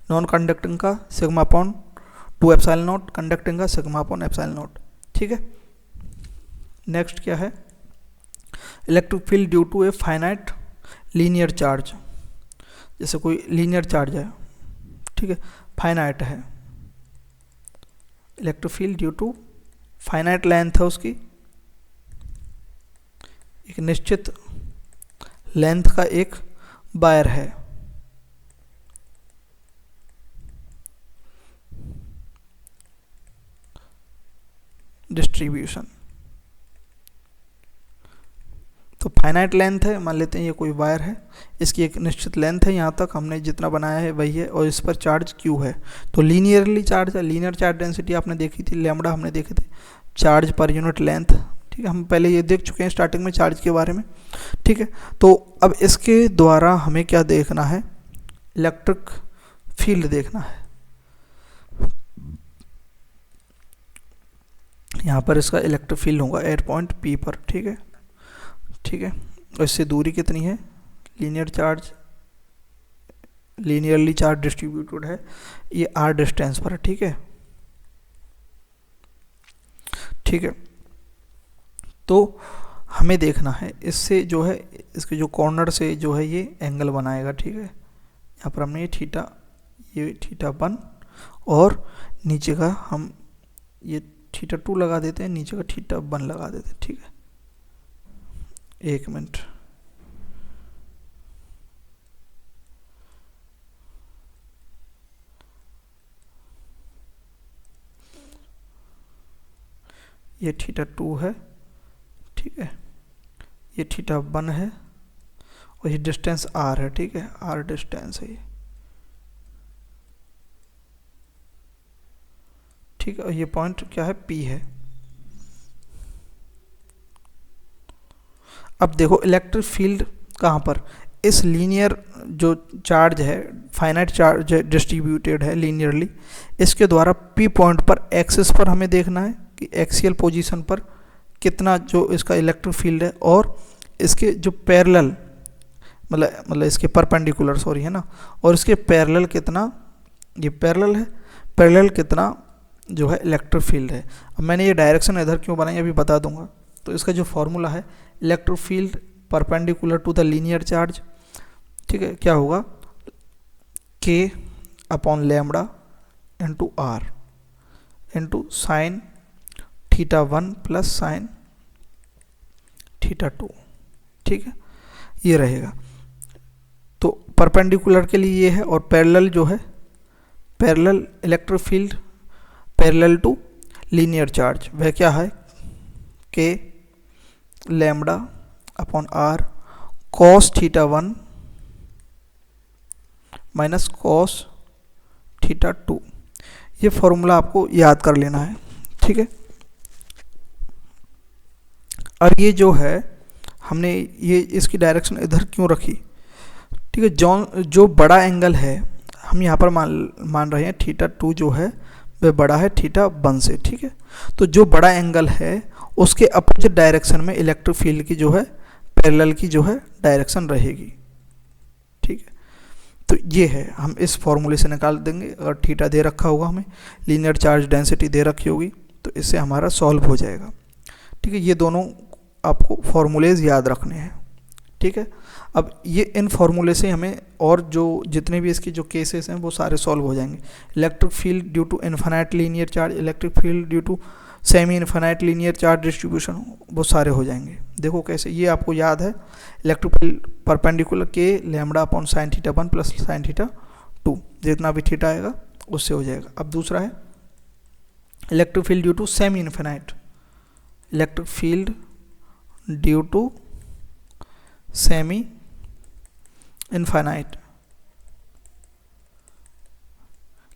नॉन कंडक्टिंग का sigma upon 2 epsilon naught, conducting का सिग्मा अपॉन एप्सिलॉन नॉट, ठीक है। नेक्स्ट क्या है, electric field due to a finite linear charge. जैसे कोई लीनियर चार्ज है, ठीक है, फाइनाइट है, electric field due to finite length है उसकी, एक निश्चित लेंथ का एक वायर है, डिस्ट्रीब्यूशन। तो फाइनाइट लेंथ है, मान लेते हैं ये कोई वायर है, इसकी एक निश्चित लेंथ है, यहाँ तक हमने जितना बनाया है वही है, और इस पर चार्ज Q है। तो लीनियरली चार्ज है, लीनियर चार्ज डेंसिटी आपने देखी थी, लैम्बडा हमने देखे थे, चार्ज पर यूनिट लेंथ, ठीक है, हम पहले ये देख चुके हैं स्टार्टिंग में चार्ज के बारे में, ठीक है। तो अब इसके द्वारा हमें क्या देखना है, इलेक्ट्रिक फील्ड देखना है। यहाँ पर इसका इलेक्ट्रिक फील्ड होगा एट पॉइंट P पर, ठीक है, ठीक है। और इससे दूरी कितनी है, लीनियरली चार्ज डिस्ट्रीब्यूटेड है, ये R डिस्टेंस पर है, ठीक है। ठीक है। तो हमें देखना है इससे जो है इसके जो कॉर्नर से जो है ये एंगल बनाएगा, ठीक है। यहाँ पर हमने ये थीटा 1 और नीचे का हम ये थीटा 2 लगा देते हैं, नीचे का थीटा 1 लगा देते हैं, ठीक है। एक मिनट, ये थीटा 2 है, ठीक है। ये थीटा 1 है और ये डिस्टेंस r है, ठीक है। r डिस्टेंस है ये, ठीक है। और ये पॉइंट क्या है, P है। अब देखो इलेक्ट्रिक फील्ड कहाँ पर, इस लीनियर जो चार्ज है, फाइनाइट चार्ज डिस्ट्रीब्यूटेड है लीनियरली, इसके द्वारा P पॉइंट पर एक्सिस पर हमें देखना है कि एक्सियल पोजीशन पर कितना जो इसका इलेक्ट्रिक फील्ड है, और इसके जो पैरेलल मतलब इसके परपेंडिकुलर सॉरी है ना, और इसके पैरेलल कितना, ये पैरेलल है, पैरेलल कितना जो है इलेक्ट्रिक फील्ड है। अब मैंने ये डायरेक्शन इधर क्यों बनाई अभी बता दूंगा। तो इसका जो फॉर्मूला है electric field perpendicular to the linear charge, ठीक है, क्या होगा, K upon lambda into R into sine theta 1 plus sine theta 2, ठीक है, ये रहेगा। तो परपेंडिकुलर के लिए ये है, और पैरेलल जो है, parallel electric field parallel to linear charge वह क्या है, K lambda upon R cos theta 1 minus cos theta 2। ये फॉर्मूला आपको याद कर लेना है, ठीक है। अब ये जो है हमने ये इसकी डायरेक्शन इधर क्यों रखी, ठीक है। जो बड़ा एंगल है हम यहाँ पर मान रहे हैं थीटा 2 जो है वह बड़ा है थीटा 1 से, ठीक है। तो जो बड़ा एंगल है उसके अपोजिट डायरेक्शन में इलेक्ट्रिक फील्ड की जो है पैरेलल की जो है डायरेक्शन रहेगी, ठीक है। तो ये है, हम इस फॉर्मूले से निकाल देंगे। अगर थीटा दे रखा होगा, हमें लीनियर चार्ज डेंसिटी दे रखी होगी, तो इससे हमारा सॉल्व हो जाएगा, ठीक है। ये दोनों आपको फॉर्मूलेज याद रखने हैं, ठीक है। अब ये इन फॉर्मूले से हमें और जो जितने भी इसके जो केसेस हैं वो सारे सॉल्व हो जाएंगे। Electric field due to infinite linear charge, electric field due to semi infinite linear charge distribution, वो सारे हो जाएंगे। देखो कैसे, ये आपको याद है, electric field perpendicular K lambda upon sine theta 1 plus sine theta 2, जितना भी थीटा आएगा उससे हो जाएगा। अब दूसरा है electric field due to semi infinite, electric field due to semi infinite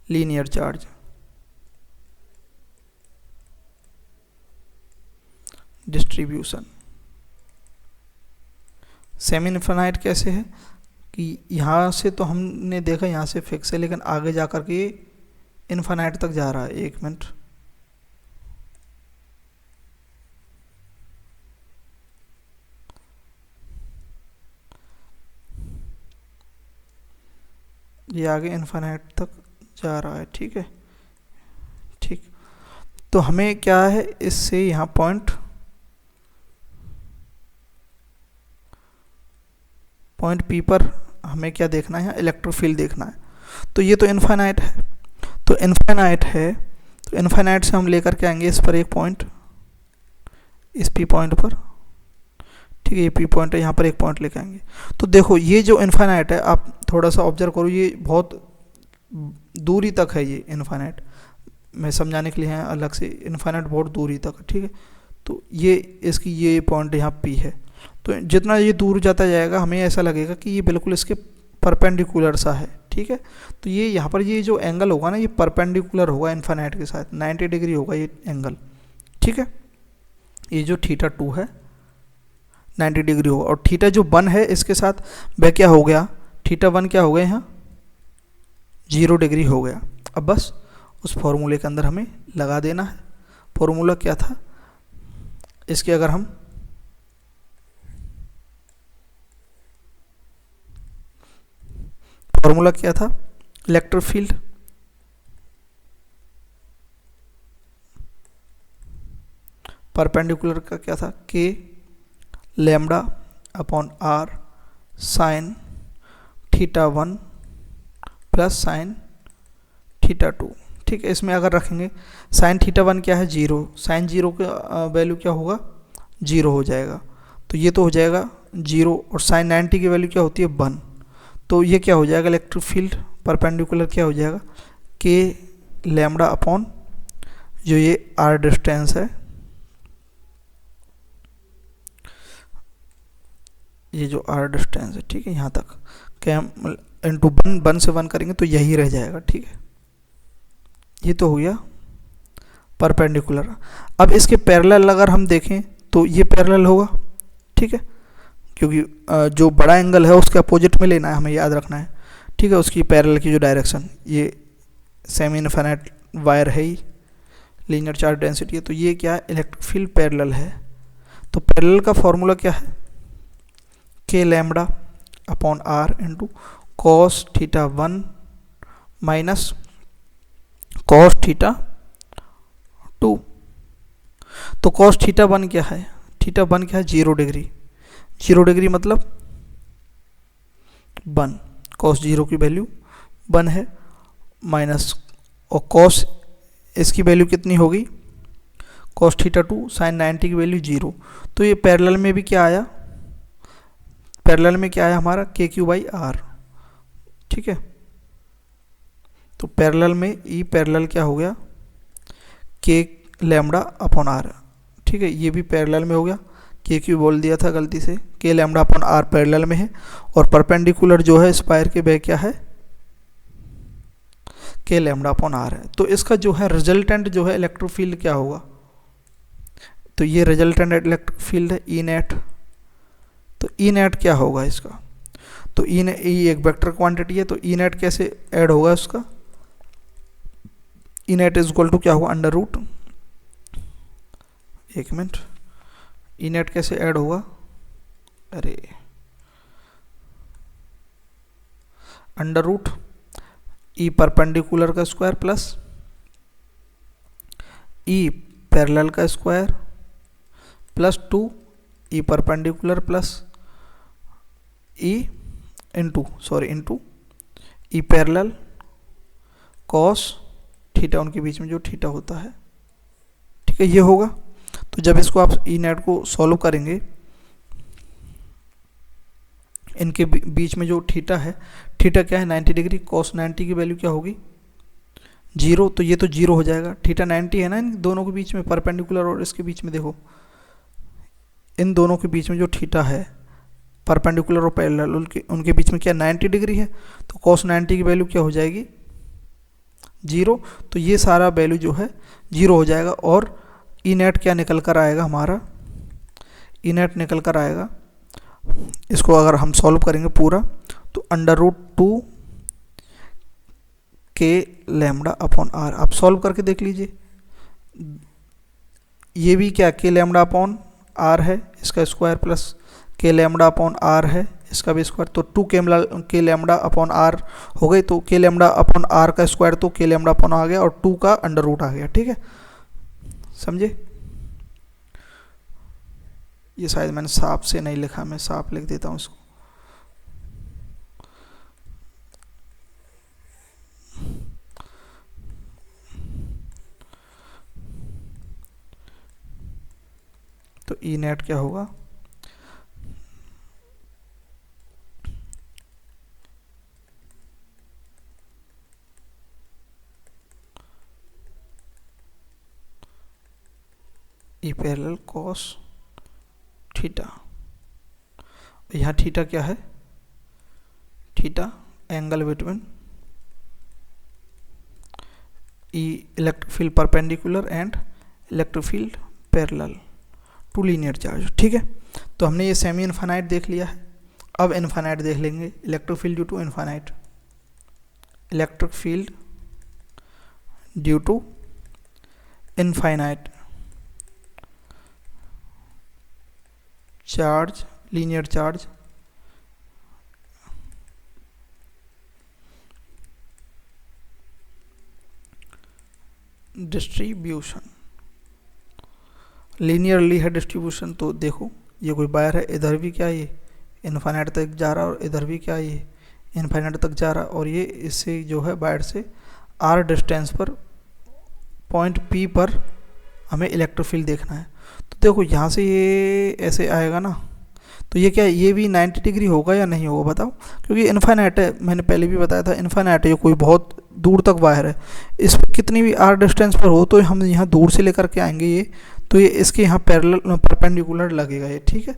linear charge distribution. Semi infinite कैसे है कि यहाँ से तो हमने देखा यहाँ से फिक्स है, लेकिन आगे जाकर के इनफाइनाइट तक जा रहा है। एक मिनट, ये आगे इनफाइनाइट तक जा रहा है, ठीक है, ठीक। तो हमें क्या है, इससे यहाँ पॉइंट P पर हमें क्या देखना है, इलेक्ट्रिक फील्ड देखना है। तो ये तो इनफाइनाइट है, तो इनफाइनाइट से हम लेकर के आएंगे इस पर एक पॉइंट, इस P पॉइंट पर, ठीक है। ये P पॉइंट है, यहाँ पर एक पॉइंट लेके आएंगे। तो देखो ये जो इनफाइनाइट है, आप थोड़ा सा ऑब्जर्व करो, ये बहुत दूरी तक है, ये इनफाइनाइट, मैं समझाने के लिए है अलग से, इनफाइनाइट बहुत दूरी तक है, ठीक है। तो ये इसकी ये पॉइंट यहाँ P है। तो जितना ये दूर जाता जाएगा हमें ऐसा लगेगा कि ये बिल्कुल इसके परपेंडिकुलर सा है, ठीक है। तो ये यहाँ पर ये जो एंगल होगा ना, ये परपेंडिकुलर होगा इनफाइनाइट के साथ, 90 डिग्री होगा ये एंगल, ठीक है। ये जो थीटा 2 है 90 डिग्री होगा, और थीटा जो 1 है इसके साथ वह क्या हो गया, थीटा 1 क्या हो गया यहाँ 0 डिग्री हो गया। अब बस उस फॉर्मूले के अंदर हमें लगा देना है। फॉर्मूला क्या था इसके, अगर हम फॉर्मूला क्या था, इलेक्ट्रिक फील्ड परपेंडिकुलर का क्या था, K lambda upon R sine theta 1 plus sine theta 2। ठीक है, इसमें अगर रखेंगे साइन थीटा 1 क्या है, 0, साइन 0 का वैल्यू क्या होगा, 0 हो जाएगा, तो ये तो हो जाएगा 0, और साइन 90 की वैल्यू क्या होती है, 1, तो ये क्या हो जाएगा, इलेक्ट्रिक फील्ड परपेंडिकुलर क्या हो जाएगा, के लैम्डा अपॉन जो ये आर डिस्टेंस है, ये जो आर डिस्टेंस है, ठीक है, यहाँ तक क्या हम इंटू 1 से 1 करेंगे तो यही रह जाएगा। ठीक है, ये तो हो गया परपेंडिकुलर। अब इसके पैरेलल अगर हम देखें तो ये पैरेलल होगा। ठीक है, क्योंकि जो बड़ा एंगल है उसके अपोजिट में लेना है, हमें याद रखना है। ठीक है, उसकी पैरेलल की जो डायरेक्शन, ये सेमी इनफाइनाइट वायर है ही, लीनियर चार्ज डेंसिटी है, तो ये क्या है, इलेक्ट्रिक फील्ड पैरेलल है। तो पैरेलल का फॉर्मूला क्या है, K lambda upon R into cos theta 1 minus cos theta 2। तो कॉस थीटा 1 क्या है, थीटा 1 क्या है, 0 डिग्री, 0 डिग्री मतलब 1, कॉस 0 की वैल्यू 1 है, माइनस और कॉस इसकी वैल्यू कितनी होगी, कॉस थीटा 2 साइन 90 की वैल्यू 0। तो ये पैरेलल में भी क्या आया, पैरेलल में क्या आया हमारा, के क्यू बाई आर। ठीक है, तो पैरेलल में ई पैरेलल क्या हो गया, के लैम्डा अपॉन आर। ठीक है, ये भी पैरेलल में हो गया, के क्यू बोल दिया था गलती से, के लैम्डा अपॉन आर पैरेलल में है, और परपेंडिकुलर जो है स्पायर के वह क्या है, के लैम्डा अपॉन आर है। तो इसका जो है रिजल्टेंट जो है इलेक्ट्रिक फील्ड क्या होगा, तो ये रिजल्टेंट इलेक्ट्रिक फील्ड है ई नेट। तो ई नेट क्या होगा इसका, तो ई एक वेक्टर क्वांटिटी है, तो ई नेट कैसे ऐड होगा उसका, E net is equal to क्या होगा, अंडर रूट, एक मिनट, ई नेट कैसे ऐड होगा, अरे अंडर रूट ई परपेंडिकुलर का स्क्वायर प्लस ई पैरेलल का square plus 2 E perpendicular plus E into ई पैरेलल कॉस थीटा, उनके बीच में जो थीटा होता है। ठीक है, ये होगा। तो जब इसको आप ई नेट को सॉल्व करेंगे, इनके बीच में जो थीटा है, थीटा क्या है 90 डिग्री, कॉस 90 की वैल्यू क्या होगी 0, तो ये तो 0 हो जाएगा, थीटा 90 है ना इन दोनों के बीच में, परपेंडिकुलर और इसके बीच में देखो, इन दोनों के बीच में जो थीटा है परपेंडिकुलर और पैरेलल, उनके बीच में क्या 90 डिग्री है, तो कॉस 90 की वैल्यू क्या हो जाएगी 0, तो ये सारा वैल्यू जो है 0 हो जाएगा। और ई नेट क्या निकल कर आएगा हमारा, ई नेट निकल कर आएगा, इसको अगर हम सॉल्व करेंगे पूरा, तो अंडर रूट 2 के लैम्डा अपॉन आर। आप सॉल्व करके देख लीजिए, ये भी क्या के लैम्डा अपॉन आर है, इसका स्क्वायर प्लस के लैम्डा अपॉन आर है, इसका भी स्क्वायर, तो 2 के लैम्डा अपॉन आर हो गई, तो के लैम्डा अपॉन आर का स्क्वायर तो के लैम्डा अपॉन आ गया, और 2 का अंडर रूट आ गया। ठीक है, समझे, ये शायद मैंने साफ से नहीं लिखा, मैं साफ लिख देता हूँ इसको। तो ई नेट क्या होगा, ई पैरेलल कॉस थीटा, यहाँ थीटा क्या है, theta angle between E electric field perpendicular and electric field parallel to linear charge. ठीक है, तो हमने ये सेमी इनफाइनाइट देख लिया है, अब इनफाइनाइट देख लेंगे, electric field due to infinite, electric field due to infinite charge, linear charge distribution. Linearly है डिस्ट्रीब्यूशन, तो देखो ये कोई वायर है, इधर भी क्या ये इनफाइनाइट तक जा रहा है और इधर भी क्या ये इनफाइनाइट तक जा रहा है, और ये इससे जो है वायर से आर डिस्टेंस पर पॉइंट पी पर हमें इलेक्ट्रोफील्ड देखना है। तो देखो यहाँ से ये ऐसे आएगा ना, तो ये क्या है, ये भी 90 डिग्री होगा या नहीं होगा बताओ, क्योंकि इनफाइनाइट है, मैंने पहले भी बताया था इनफाइनाइट है, ये कोई बहुत दूर तक वायर है, इस पर कितनी भी आर डिस्टेंस पर हो तो हम यहाँ दूर से लेकर के आएंगे ये, तो ये इसके यहाँ पैरेलल परपेंडिकुलर लगेगा ये, ठीक है।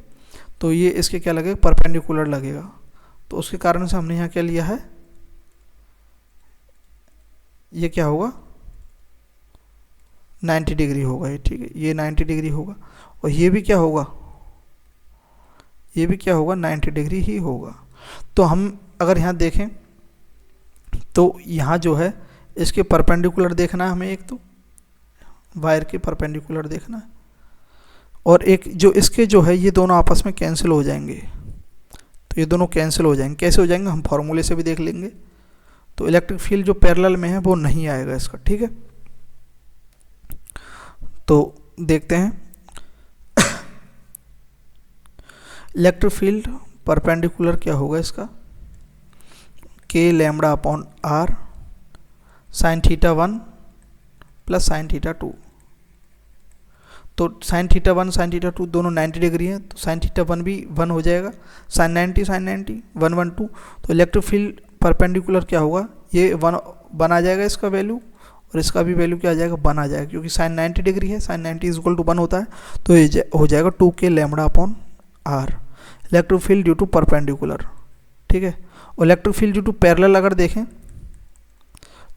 तो ये इसके क्या लगेगा, परपेंडिकुलर लगेगा, तो उसके कारण से हमने यहाँ क्या लिया है, ये क्या होगा 90 डिग्री होगा ये, ठीक है, ये 90 डिग्री होगा, और ये भी क्या होगा, ये भी क्या होगा 90 डिग्री ही होगा। तो हम अगर यहाँ देखें तो यहाँ जो है इसके परपेंडिकुलर देखना है हमें, एक तो वायर के परपेंडिकुलर देखना है, और एक जो इसके जो है ये दोनों आपस में कैंसिल हो जाएंगे, तो ये दोनों कैंसिल हो जाएंगे, कैसे हो जाएंगे हम फॉर्मूले से भी देख लेंगे। तो इलेक्ट्रिक फील्ड जो पैरेलल में है वो नहीं आएगा इसका, ठीक है। तो देखते हैं इलेक्ट्रिक फील्ड परपेंडिकुलर क्या होगा इसका, K lambda upon R sine theta 1 plus sine theta 2। तो साइन थीटा 1 साइन थीटा 2 दोनों 90 डिग्री हैं, तो साइन थीटा 1 भी 1 हो जाएगा, साइन 90 1 1 2। तो इलेक्ट्रिक फील्ड परपेंडिकुलर क्या होगा, ये 1 आ जाएगा इसका वैल्यू, और इसका भी वैल्यू क्या आ जाएगा 1 आ जाएगा, क्योंकि साइन 90 डिग्री है, साइन 90 इज इक्वल टू 1 होता है, तो ये हो जाएगा 2 K lambda upon R electric field due to perpendicular, ठीक है। और electric field due to parallel अगर देखें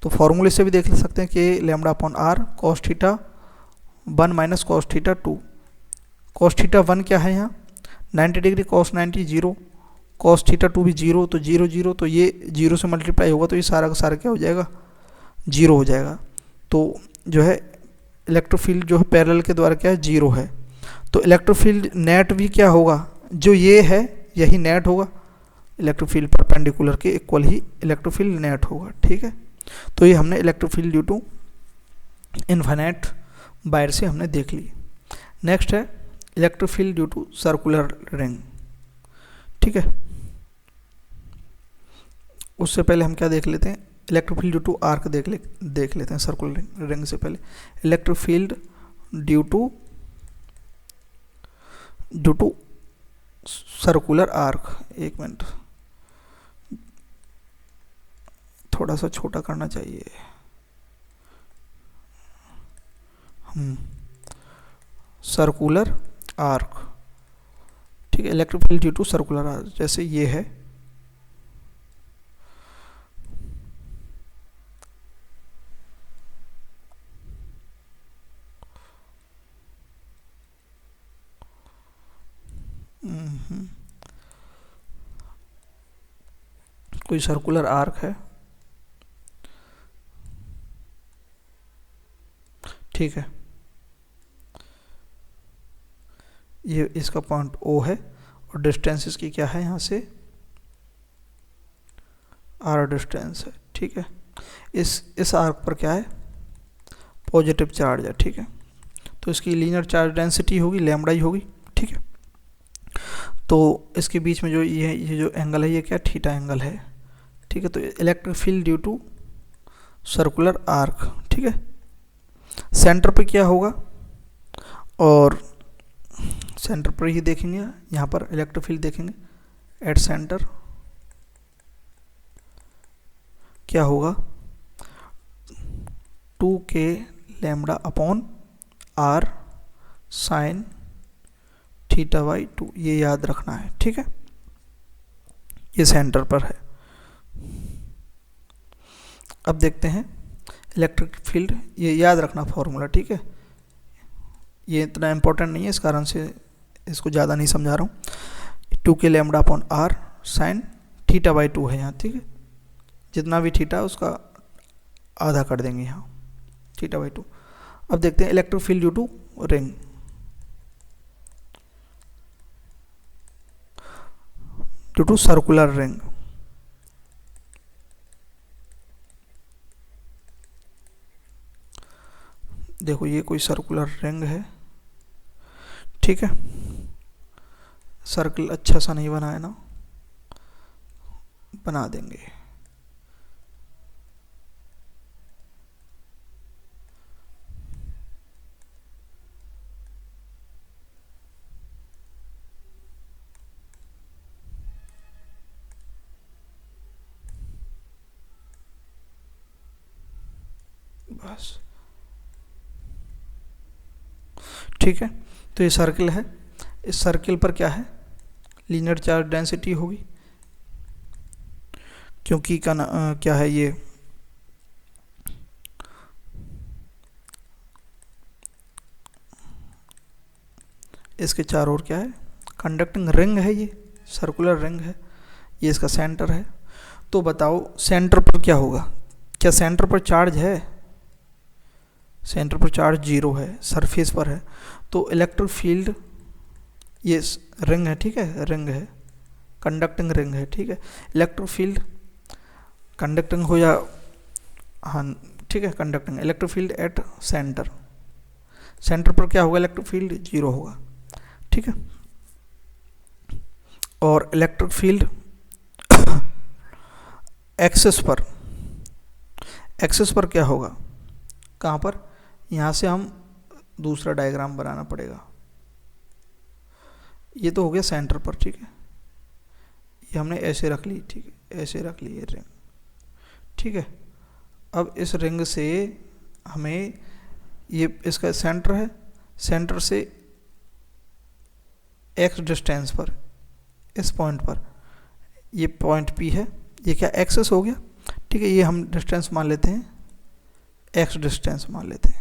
तो फॉर्मूले से भी देख सकते हैं कि lambda upon R cos theta 1 minus cos theta 2। Cos theta 1 क्या है यहाँ 90 डिग्री, कॉस 90 0, कॉस थीटा 2 भी 0, तो 0 0, तो ये 0 से मल्टीप्लाई होगा, तो ये सारा का सारा क्या हो जाएगा 0 हो जाएगा। तो जो है इलेक्ट्रिक फील्ड जो है पैरेलल के द्वारा क्या है 0 है। तो इलेक्ट्रिक फील्ड नेट भी क्या होगा, जो ये है यही नेट होगा, इलेक्ट्रिक फील्ड परपेंडिकुलर के इक्वल ही इलेक्ट्रिक फील्ड नेट होगा, ठीक है। तो ये हमने electric field due to infinite wire से हमने देख ली। नेक्स्ट है electric field due to circular ring, ठीक है। उससे पहले हम क्या देख लेते हैं, electric field due to arc देख लेते हैं सर्कुलर रिंग से पहले। Electric field due to circular arc, एक मिनट थोड़ा सा छोटा करना चाहिए, सर्कुलर आर्क, ठीक है। Electric field due to circular arc, जैसे ये है, कोई सर्कुलर आर्क है, ठीक है। ये इसका पॉइंट O है, और डिस्टेंस इसकी क्या है यहाँ से R डिस्टेंस है, ठीक है। इस आर्क पर क्या है पॉजिटिव चार्ज है, ठीक है। तो इसकी लीनियर चार्ज डेंसिटी होगी लैम्बडा ही होगी, ठीक है। तो इसके बीच में जो ये जो एंगल है ये क्या थीटा एंगल है, ठीक है। तो electric field due to circular arc, ठीक है। सेंटर पे क्या होगा, और सेंटर पर ही देखेंगे, यहाँ पर इलेक्ट्रिक फील्ड देखेंगे एट सेंटर क्या होगा 2 K lambda upon R sine theta by 2, ये याद रखना है, ठीक है। ये सेंटर पर है। अब देखते हैं इलेक्ट्रिक फील्ड, ये याद रखना फॉर्मूला, ठीक है। ये इतना इम्पोर्टेंट नहीं है, इस कारण से इसको ज़्यादा नहीं समझा रहा हूँ। 2 K lambda upon R sine theta by 2 है यहाँ, ठीक है। जितना भी थीटा है उसका आधा कर देंगे यहाँ, थीटा बाई 2। अब देखते हैं electric field due to ring, due to circular ring. देखो ये कोई सर्कुलर रिंग है, ठीक है, सर्कल अच्छा सा नहीं बना है ना, बना देंगे। बस ठीक है, तो ये सर्कल है, इस सर्कल पर क्या है, लीनियर चार्ज डेंसिटी होगी, क्योंकि क्या है ये इसके चारों ओर क्या है, कंडक्टिंग रिंग है, ये सर्कुलर रिंग है, ये इसका सेंटर है। तो बताओ सेंटर पर क्या होगा, क्या सेंटर पर चार्ज है, सेंटर पर चार्ज जीरो है, सरफेस पर है, तो इलेक्ट्रिक फील्ड, ये रिंग है, ठीक है, रिंग है, कंडक्टिंग रिंग है, ठीक है, इलेक्ट्रिक फील्ड कंडक्टिंग हो या, हाँ ठीक है, conducting, electric field at centre, centre पर क्या होगा, इलेक्ट्रिक फील्ड जीरो होगा, ठीक है। और इलेक्ट्रिक फील्ड एक्सिस पर, एक्सिस पर क्या होगा, कहाँ पर, यहाँ से हम दूसरा डायग्राम बनाना पड़ेगा, ये तो हो गया सेंटर पर, ठीक है, ये हमने ऐसे रख ली, ठीक है, ऐसे रख ली ये रिंग, ठीक है। अब इस रिंग से हमें, ये इसका सेंटर है, सेंटर से एक्स डिस्टेंस पर, इस पॉइंट पर, ये पॉइंट पी है, ये क्या एक्सेस हो गया, ठीक है, ये हम डिस्टेंस मान लेते हैं, एक्स डिस्टेंस मान लेते हैं,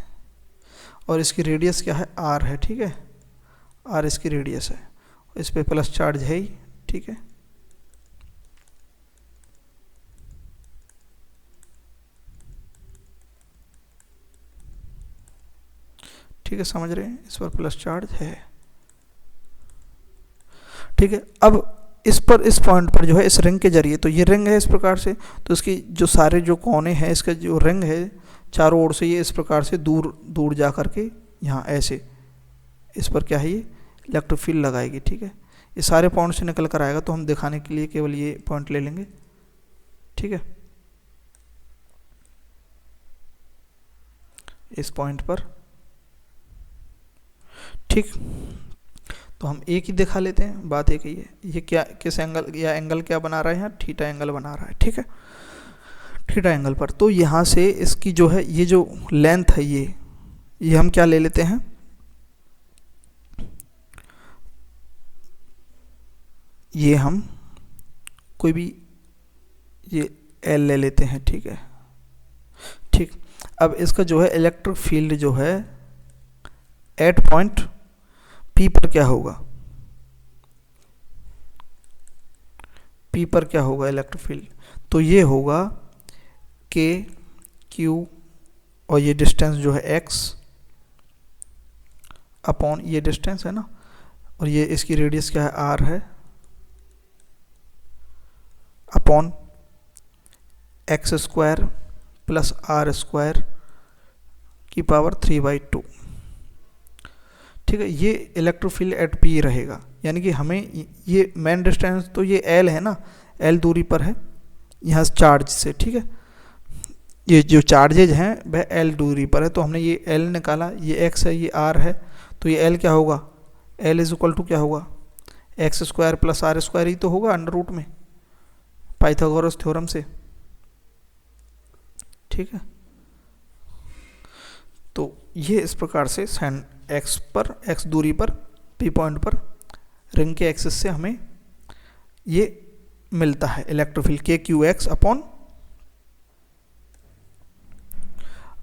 और इसकी रेडियस क्या है, आर है, ठीक है, आर इसकी रेडियस है, इस पे प्लस चार्ज है ही, ठीक है। ठीक है, समझ रहे हैं, इस पर प्लस चार्ज है, ठीक है। अब इस पर, इस पॉइंट पर जो है, इस रिंग के जरिए, तो ये रिंग है इस प्रकार से, तो इसकी जो सारे जो कोने हैं, इसका जो रिंग है चारों ओर से, ये इस प्रकार से दूर दूर जा करके यहाँ ऐसे, इस पर क्या है, ये इलेक्ट्रिक फील्ड लगाएगी, ठीक है। ये सारे पॉइंट से निकल कर आएगा, तो हम दिखाने के लिए केवल ये पॉइंट ले लेंगे, ठीक है, इस पॉइंट पर, ठीक। तो हम एक ही दिखा लेते हैं, बात एक ही है, ये क्या, किस एंगल, या एंगल क्या बना रहा है, यहाँ थीटा एंगल बना रहा है, ठीक है, थीटा एंगल पर। तो यहाँ से इसकी जो है, ये जो लेंथ है, ये हम क्या ले लेते हैं, ये हम कोई भी ये एल ले लेते हैं, ठीक है, ठीक। अब इसका जो है इलेक्ट्रिक फील्ड जो है एट पॉइंट पी पर क्या होगा, पी पर क्या होगा इलेक्ट्रिक फील्ड, तो ये होगा के क्यू, और ये डिस्टेंस जो है एक्स अपॉन, ये डिस्टेंस है ना, और ये इसकी रेडियस क्या है, आर है, upon X square plus are square की पावर 3/2, ठीक है। ये इलेक्ट्रिक फील्ड एट पी रहेगा, यानी कि हमें ये मेन डिस्टेंस, तो ये एल है ना, एल दूरी पर है यहाँ चार्ज से, ठीक है, ये जो चार्जेज हैं वह एल दूरी पर है, तो हमने ये एल निकाला, ये एक्स है, ये आर है, तो ये एल क्या होगा, एल इज इक्वल टू क्या होगा, x square plus are square ही तो होगा अंडर रूट में, पाइथागोरस थ्योरम से, ठीक है। तो ये इस प्रकार से एक्स पर, एक्स दूरी पर, पी पॉइंट पर रिंग के एक्सिस से हमें ये मिलता है electric field, K Q X upon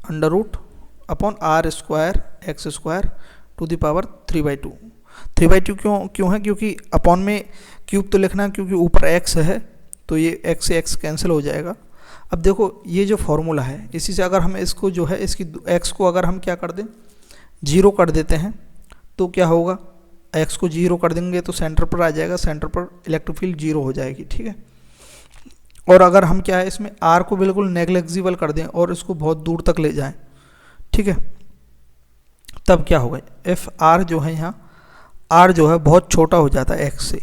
under root upon R square X square to the power 3/2। 3/2 क्यों है, क्योंकि अपॉन में क्यूब तो लिखना, क्योंकि ऊपर एक्स है, तो ये एक्स से एक्स कैंसिल हो जाएगा। अब देखो ये जो फॉर्मूला है, इसी से अगर हम इसको जो है, इसकी एक्स को अगर हम क्या कर दें, जीरो कर देते हैं, तो क्या होगा, एक्स को जीरो कर देंगे तो सेंटर पर आ जाएगा, सेंटर पर इलेक्ट्रिक फील्ड जीरो हो जाएगी, ठीक है। और अगर हम क्या है, इसमें आर को बिल्कुल नेग्लेक्जिबल कर दें और इसको बहुत दूर तक ले जाएं, ठीक है, तब क्या होगा, एफ आर जो है यहाँ आर जो है बहुत छोटा हो जाता है एक्स से,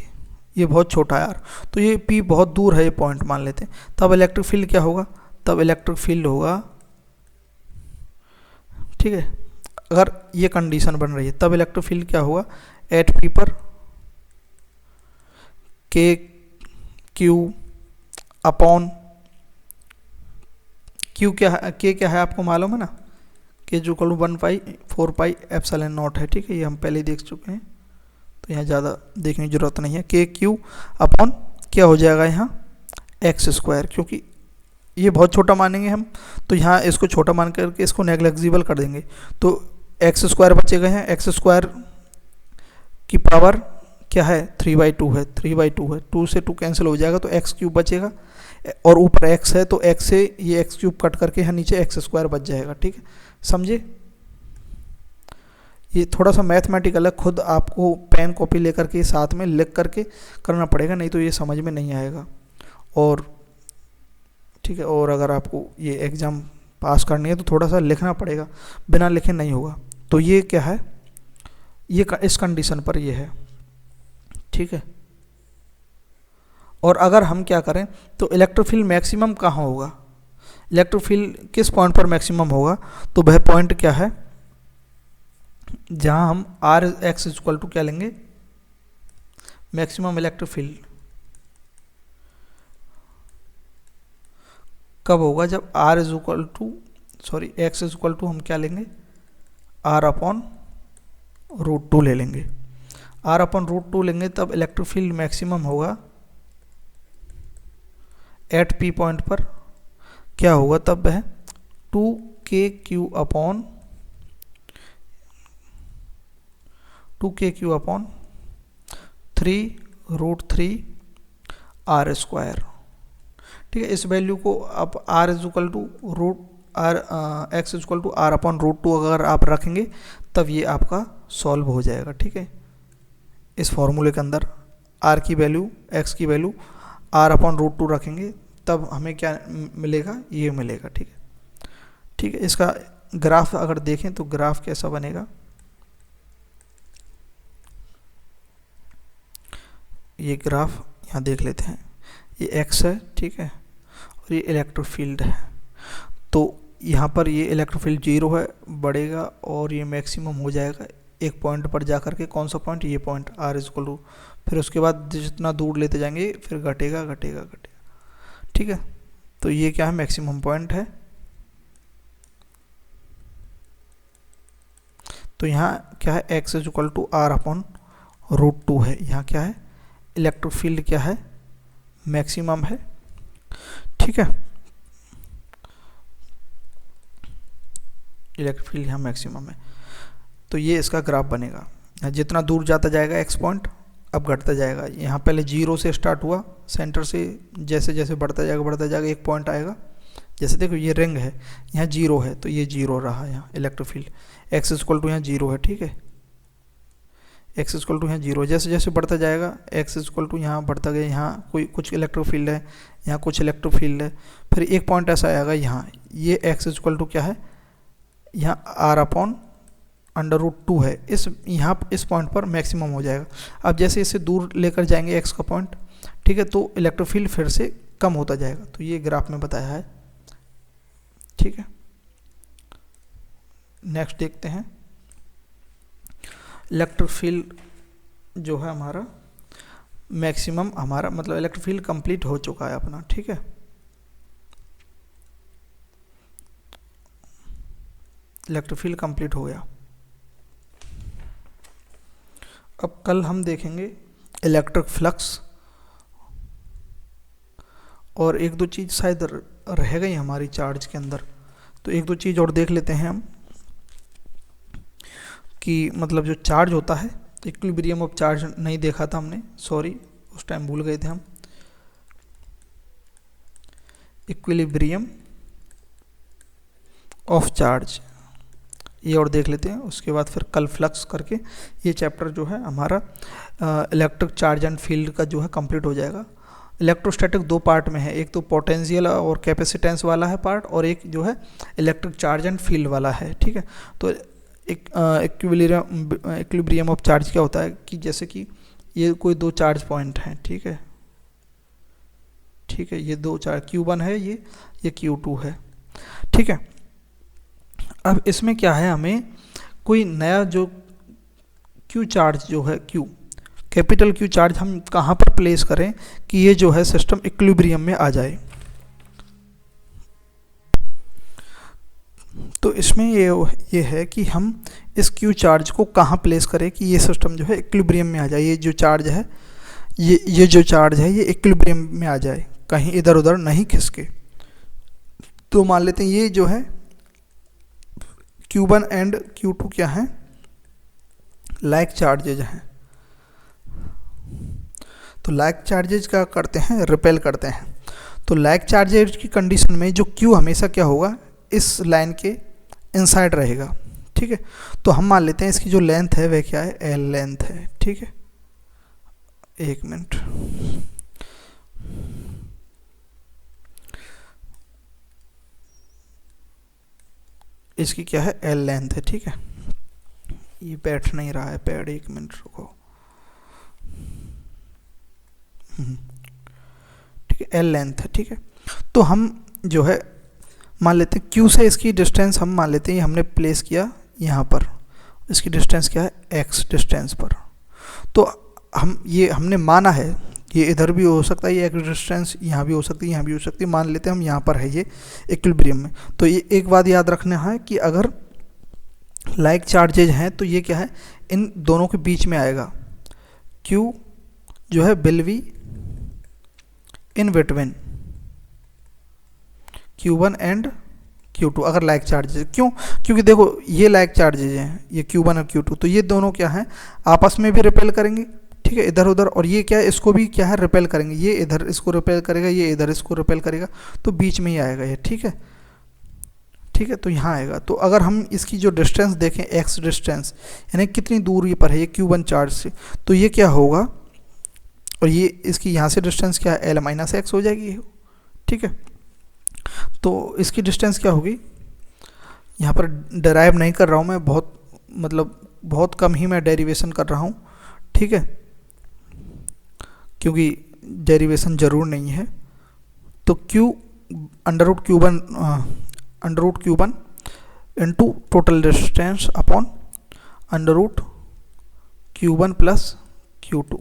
ये बहुत छोटा है आर, तो ये पी बहुत दूर है, ये पॉइंट मान लेते हैं। तब इलेक्ट्रिक फील्ड क्या होगा, तब इलेक्ट्रिक फील्ड होगा, ठीक है, अगर ये कंडीशन बन रही है तब इलेक्ट्रिक फील्ड क्या होगा, एट पी पर के क्यू अपॉन क्यू क्या है, के क्या है आपको मालूम है ना, के जो कल 1/4πε0 है, ठीक है, ये हम पहले देख चुके हैं, तो यहाँ ज़्यादा देखने की जरूरत नहीं है। के क्यू अपॉन क्या हो जाएगा यहाँ एक्स स्क्वायर, क्योंकि ये बहुत छोटा मानेंगे हम, तो यहाँ इसको छोटा मान करके इसको नेग्लेक्जिबल कर देंगे, तो एक्स स्क्वायर बचेगा यहाँ, एक्स स्क्वायर की पावर क्या है 3/2 है, 3/2 है, 2 से 2 कैंसिल हो जाएगा, तो एक्स क्यूब बचेगा, और ऊपर एक्स है तो एक्स से ये एक्स क्यूब कट करके यहाँ नीचे एक्स स्क्वायर बच जाएगा, ठीक है, समझे। ये थोड़ा सा मैथमेटिकल है, खुद आपको पेन कॉपी लेकर के साथ में लिख करके करना पड़ेगा, नहीं तो ये समझ में नहीं आएगा। और ठीक है, और अगर आपको ये एग्ज़ाम पास करनी है तो थोड़ा सा लिखना पड़ेगा, बिना लिखे नहीं होगा। तो ये क्या है, ये इस कंडीशन पर ये है, ठीक है। और अगर हम क्या करें तो इलेक्ट्रिक फील्ड मैक्सिमम कहाँ होगा, इलेक्ट्रिक फील्ड किस पॉइंट पर मैक्सिमम होगा, तो वह पॉइंट क्या है जहां हम आर एक्स इक्वल टू क्या लेंगे, मैक्सिमम इलेक्ट्रिक फील्ड कब होगा, जब R is equal to sorry X is equal to हम क्या लेंगे, आर अपॉन √2 ले लेंगे, आर अपॉन √2 लेंगे, तब इलेक्ट्रिक फील्ड मैक्सिमम होगा एट पी पॉइंट पर, क्या होगा तब है 2kq अपॉन 3√3 आर स्क्वायर, ठीक है। इस वैल्यू को आप R is equal to X is equal to R upon √2 अगर आप रखेंगे तब ये आपका सॉल्व हो जाएगा, ठीक है। इस फॉर्मूले के अंदर आर की वैल्यू एक्स की वैल्यू आर अपॉन √2 रखेंगे तब हमें क्या मिलेगा, ये मिलेगा, ठीक है, ठीक है। इसका ग्राफ अगर देखें तो ग्राफ कैसा बनेगा, ये ग्राफ यहाँ देख लेते हैं, ये एक्स है, ठीक है, और ये इलेक्ट्रिक फील्ड है, तो यहाँ पर ये इलेक्ट्रिक फील्ड 0 है, बढ़ेगा और ये मैक्सिमम हो जाएगा एक पॉइंट पर जा करके, कौन सा पॉइंट, ये point R is equal to, फिर उसके बाद जितना दूर लेते जाएंगे फिर घटेगा घटेगा घटेगा, ठीक है। तो ये क्या है, मैक्सिमम पॉइंट है। तो यहाँ क्या है, X is equal to R upon √2 है, यहाँ क्या है, इलेक्ट्रिक फील्ड क्या है, मैक्सिमम है, ठीक है, इलेक्ट्रिक फील्ड यहाँ मैक्सिमम है। तो ये इसका ग्राफ बनेगा, जितना दूर जाता जाएगा एक्स पॉइंट अब घटता जाएगा, यहाँ पहले 0 से स्टार्ट हुआ सेंटर से, जैसे जैसे बढ़ता जाएगा एक पॉइंट आएगा, जैसे देखो ये रिंग है, यहाँ 0 है तो ये 0 रहा, यहाँ electric field X equal to यहाँ 0 है, ठीक है, एक्स इक्वल टू यहाँ 0, जैसे जैसे बढ़ता जाएगा एक्स इक्वल टू यहाँ बढ़ता गया, यहाँ कोई कुछ इलेक्ट्रिक फील्ड है, यहाँ कुछ इलेक्ट्रिक फील्ड है, फिर एक पॉइंट ऐसा आएगा यहाँ, ये एक्स इक्वल टू क्या है, यहाँ आर अपॉन √2 है, इस यहाँ इस पॉइंट पर मैक्सिमम हो जाएगा। अब जैसे इसे दूर लेकर जाएंगे एक्स का पॉइंट, ठीक है, तो इलेक्ट्रिक फील्ड फिर से कम होता जाएगा, तो ये ग्राफ में बताया है, ठीक है। नेक्स्ट देखते हैं, इलेक्ट्रिक फील्ड जो है हमारा मैक्सिमम, हमारा मतलब इलेक्ट्रिक फील्ड कंप्लीट हो चुका है अपना, ठीक है, इलेक्ट्रिक फील्ड कंप्लीट हो गया। अब कल हम देखेंगे इलेक्ट्रिक फ्लक्स, और एक दो चीज़ शायद रह गई हमारी चार्ज के अंदर, तो एक दो चीज़ और देख लेते हैं हम, कि मतलब जो चार्ज होता है, इक्विलिब्रियम ऑफ चार्ज नहीं देखा था हमने, सॉरी उस टाइम भूल गए थे हम, इक्विलिब्रियम ऑफ चार्ज ये और देख लेते हैं, उसके बाद फिर कल फ्लक्स करके ये चैप्टर जो है हमारा इलेक्ट्रिक चार्ज एंड फील्ड का जो है कंप्लीट हो जाएगा। इलेक्ट्रोस्टैटिक 2 पार्ट में है, एक तो पोटेंशियल और कैपेसिटेंस वाला है पार्ट, और एक जो है इलेक्ट्रिक चार्ज एंड फील्ड वाला है, ठीक है। तो इक्विलिब्रियम ऑफ चार्ज क्या होता है कि जैसे कि ये कोई दो चार्ज पॉइंट हैं, ठीक है, ये दो चार्ज Q1 है, ये Q2 है, ठीक है। अब इसमें क्या है, हमें कोई नया जो Q चार्ज जो है कैपिटल Q चार्ज हम कहाँ पर प्लेस करें कि ये जो है सिस्टम इक्विलिब्रियम में आ जाए। तो इसमें ये है कि हम इस Q चार्ज को कहाँ प्लेस करें कि ये सिस्टम जो है इक्विलिब्रियम में आ जाए। ये जो चार्ज है ये जो चार्ज है ये इक्विलिब्रियम में आ जाए, कहीं इधर उधर नहीं खिसके। तो मान लेते हैं ये जो है Q1 एंड Q2 क्या है, लाइक चार्जेज हैं। तो लाइक चार्जेज क्या करते हैं, रिपेल करते हैं। तो लाइक चार्जेज की कंडीशन में जो Q हमेशा क्या होगा, इस लाइन के इनसाइड रहेगा, ठीक है। तो हम मान लेते हैं इसकी जो लेंथ है वह क्या है, L लेंथ है, ठीक है। एक मिनट, इसकी क्या है, L लेंथ है, ठीक है। ये बैठ नहीं रहा है पैड, एक मिनट रुको, ठीक है, L लेंथ है, ठीक है। तो हम जो है मान लेते हैं Q से इसकी डिस्टेंस हम मान लेते हैं हमने प्लेस किया यहाँ पर, इसकी डिस्टेंस क्या है, X डिस्टेंस पर। तो हमने माना है ये इधर भी हो सकता है, ये X डिस्टेंस यहाँ भी हो सकती है, यहाँ भी हो सकती है, मान लेते हैं हम यहाँ पर है ये इक्विलिब्रियम में। तो ये एक बात याद रखना है कि अगर लाइक चार्जेज हैं तो ये क्या है, इन दोनों के बीच में आएगा। Q जो है will be in between Q1 and Q2 अगर लाइक चार्जेज। क्यों, क्योंकि देखो ये लाइक चार्जेज हैं, ये Q1 और Q2, तो ये दोनों क्या हैं, आपस में भी रिपेल करेंगे, ठीक है, इधर उधर। और ये क्या है, इसको भी क्या है, रिपेल करेंगे। ये इधर इसको रिपेल करेगा, ये इधर इसको रिपेल करेगा, तो बीच में ही आएगा ये, ठीक है, ठीक है। तो यहाँ आएगा। तो अगर हम इसकी जो डिस्टेंस देखें, X डिस्टेंस यानी कितनी दूरी पर है ये Q1 चार्ज से, तो ये क्या होगा, और ये इसकी यहाँ से डिस्टेंस क्या है, L माइनस X हो जाएगी, ठीक है। तो इसकी डिस्टेंस क्या होगी, यहाँ पर डेराइव नहीं कर रहा हूँ मैं, बहुत कम ही मैं डेरिवेशन कर रहा हूँ, ठीक है, क्योंकि डेरिवेशन ज़रूर नहीं है। तो Q under root Q1 into total distance upon under root Q1 plus Q2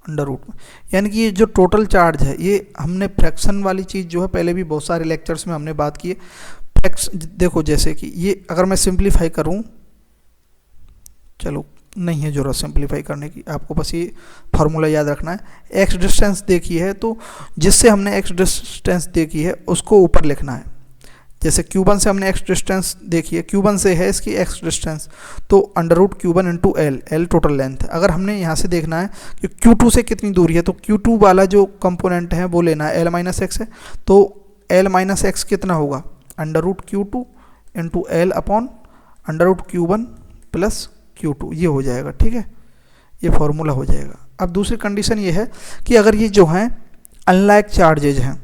under root में, यानी कि ये जो टोटल चार्ज है, ये हमने फ्रैक्शन वाली चीज़ जो है पहले भी बहुत सारे लेक्चर्स में हमने बात की है। देखो जैसे कि ये अगर मैं सिंप्लीफाई करूं, चलो नहीं है ज़रूरत सिंप्लीफाई करने की, आपको बस ये फार्मूला याद रखना है। X डिस्टेंस देखी है तो जिससे हमने X डिस्टेंस देखी है उसको ऊपर लिखना है। जैसे Q1 से हमने X डिस्टेंस देखी है, Q1 से है इसकी X डिस्टेंस, तो under root Q1 into L total length है। अगर हमने यहाँ से देखना है कि Q2 से कितनी दूरी है, तो Q2 वाला जो कंपोनेंट है वो लेना है, L माइनस एक्स है। तो L माइनस एक्स कितना होगा, under root Q2 into L upon under root Q1 plus Q2, ये हो जाएगा, ठीक है, ये फॉर्मूला हो जाएगा। अब दूसरी कंडीशन ये है कि अगर ये जो हैं अनलाइक चार्जेज हैं,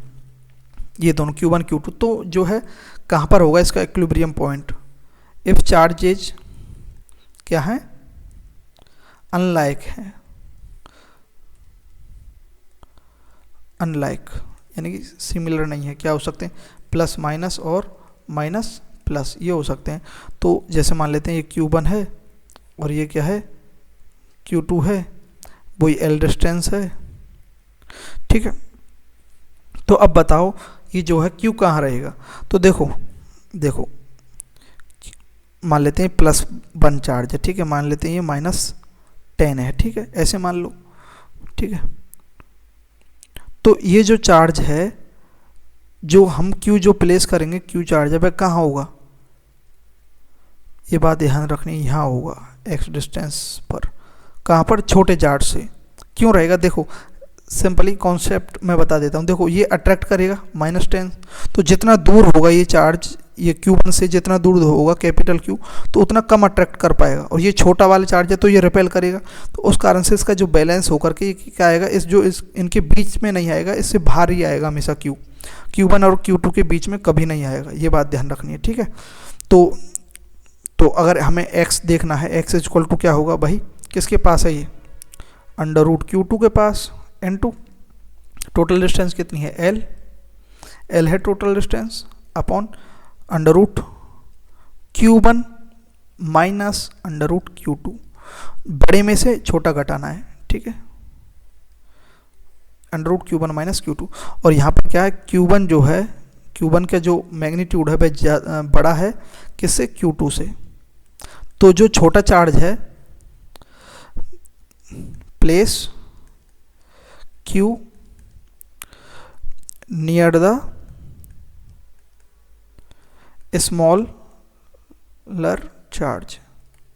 ये दोनों Q1 Q2, तो जो है कहाँ पर होगा इसका इक्विलिब्रियम पॉइंट, इफ चार्जेज क्या है, अनलाइक है, अनलाइक यानी कि सिमिलर नहीं है, क्या हो सकते हैं, प्लस माइनस और माइनस प्लस, ये हो सकते हैं। तो जैसे मान लेते हैं ये Q1 है और ये क्या है, Q2 है, वही L डिस्टेंस है, ठीक है। तो अब बताओ ये जो है Q कहाँ रहेगा, तो देखो मान लेते हैं +1 चार्ज है, ठीक है, मान लेते हैं ये -10 है, ठीक है, ऐसे मान लो, ठीक है। तो ये जो चार्ज है, जो हम Q जो प्लेस करेंगे, Q चार्ज है वह कहाँ होगा, ये बात ध्यान रखनी, यहाँ होगा X डिस्टेंस पर। कहाँ पर, छोटे चार्ज से। क्यों रहेगा, देखो सिंपली कॉन्सेप्ट मैं बता देता हूँ। देखो ये अट्रैक्ट करेगा -10, तो जितना दूर होगा ये चार्ज, ये Q1 से जितना दूर होगा कैपिटल Q, तो उतना कम अट्रैक्ट कर पाएगा। और ये छोटा वाला चार्ज है तो ये रिपेल करेगा, तो उस कारण से इसका जो बैलेंस होकर के क्या आएगा, इनके बीच में नहीं आएगा, इससे बाहर ही आएगा हमेशा Q1 और Q2 के बीच में कभी नहीं आएगा, ये बात ध्यान रखनी है, ठीक है। तो अगर हमें x देखना है, x इज इक्वल टू क्या होगा भाई, किसके पास है ये, अंडर रूट Q2 के पास N2। टोटल डिस्टेंस कितनी है, L है total distance, upon under root Q1 minus under root Q2, बड़े में से छोटा घटाना है, ठीक है, under root Q1 minus Q2। और यहाँ पर क्या है, Q1 जो है, Q1 का जो मैग्नीट्यूड है वह बड़ा है किससे, Q2 से। तो जो छोटा चार्ज है, place Q near the smaller charge,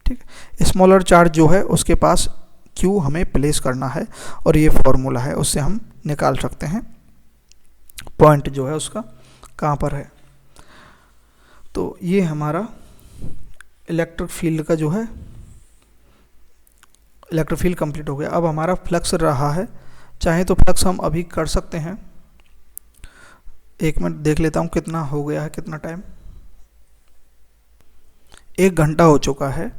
ठीक है, स्मॉलर चार्ज जो है उसके पास Q हमें प्लेस करना है, और ये फॉर्मूला है, उससे हम निकाल सकते हैं पॉइंट जो है उसका कहाँ पर है। तो ये हमारा इलेक्ट्रिक फील्ड का जो है, इलेक्ट्रिक फील्ड कंप्लीट हो गया। अब हमारा फ्लक्स रहा है, चाहे तो फ्लक्स हम अभी कर सकते हैं। एक मिनट देख लेता हूँ कितना हो गया है, कितना टाइम, 1 घंटा हो चुका है।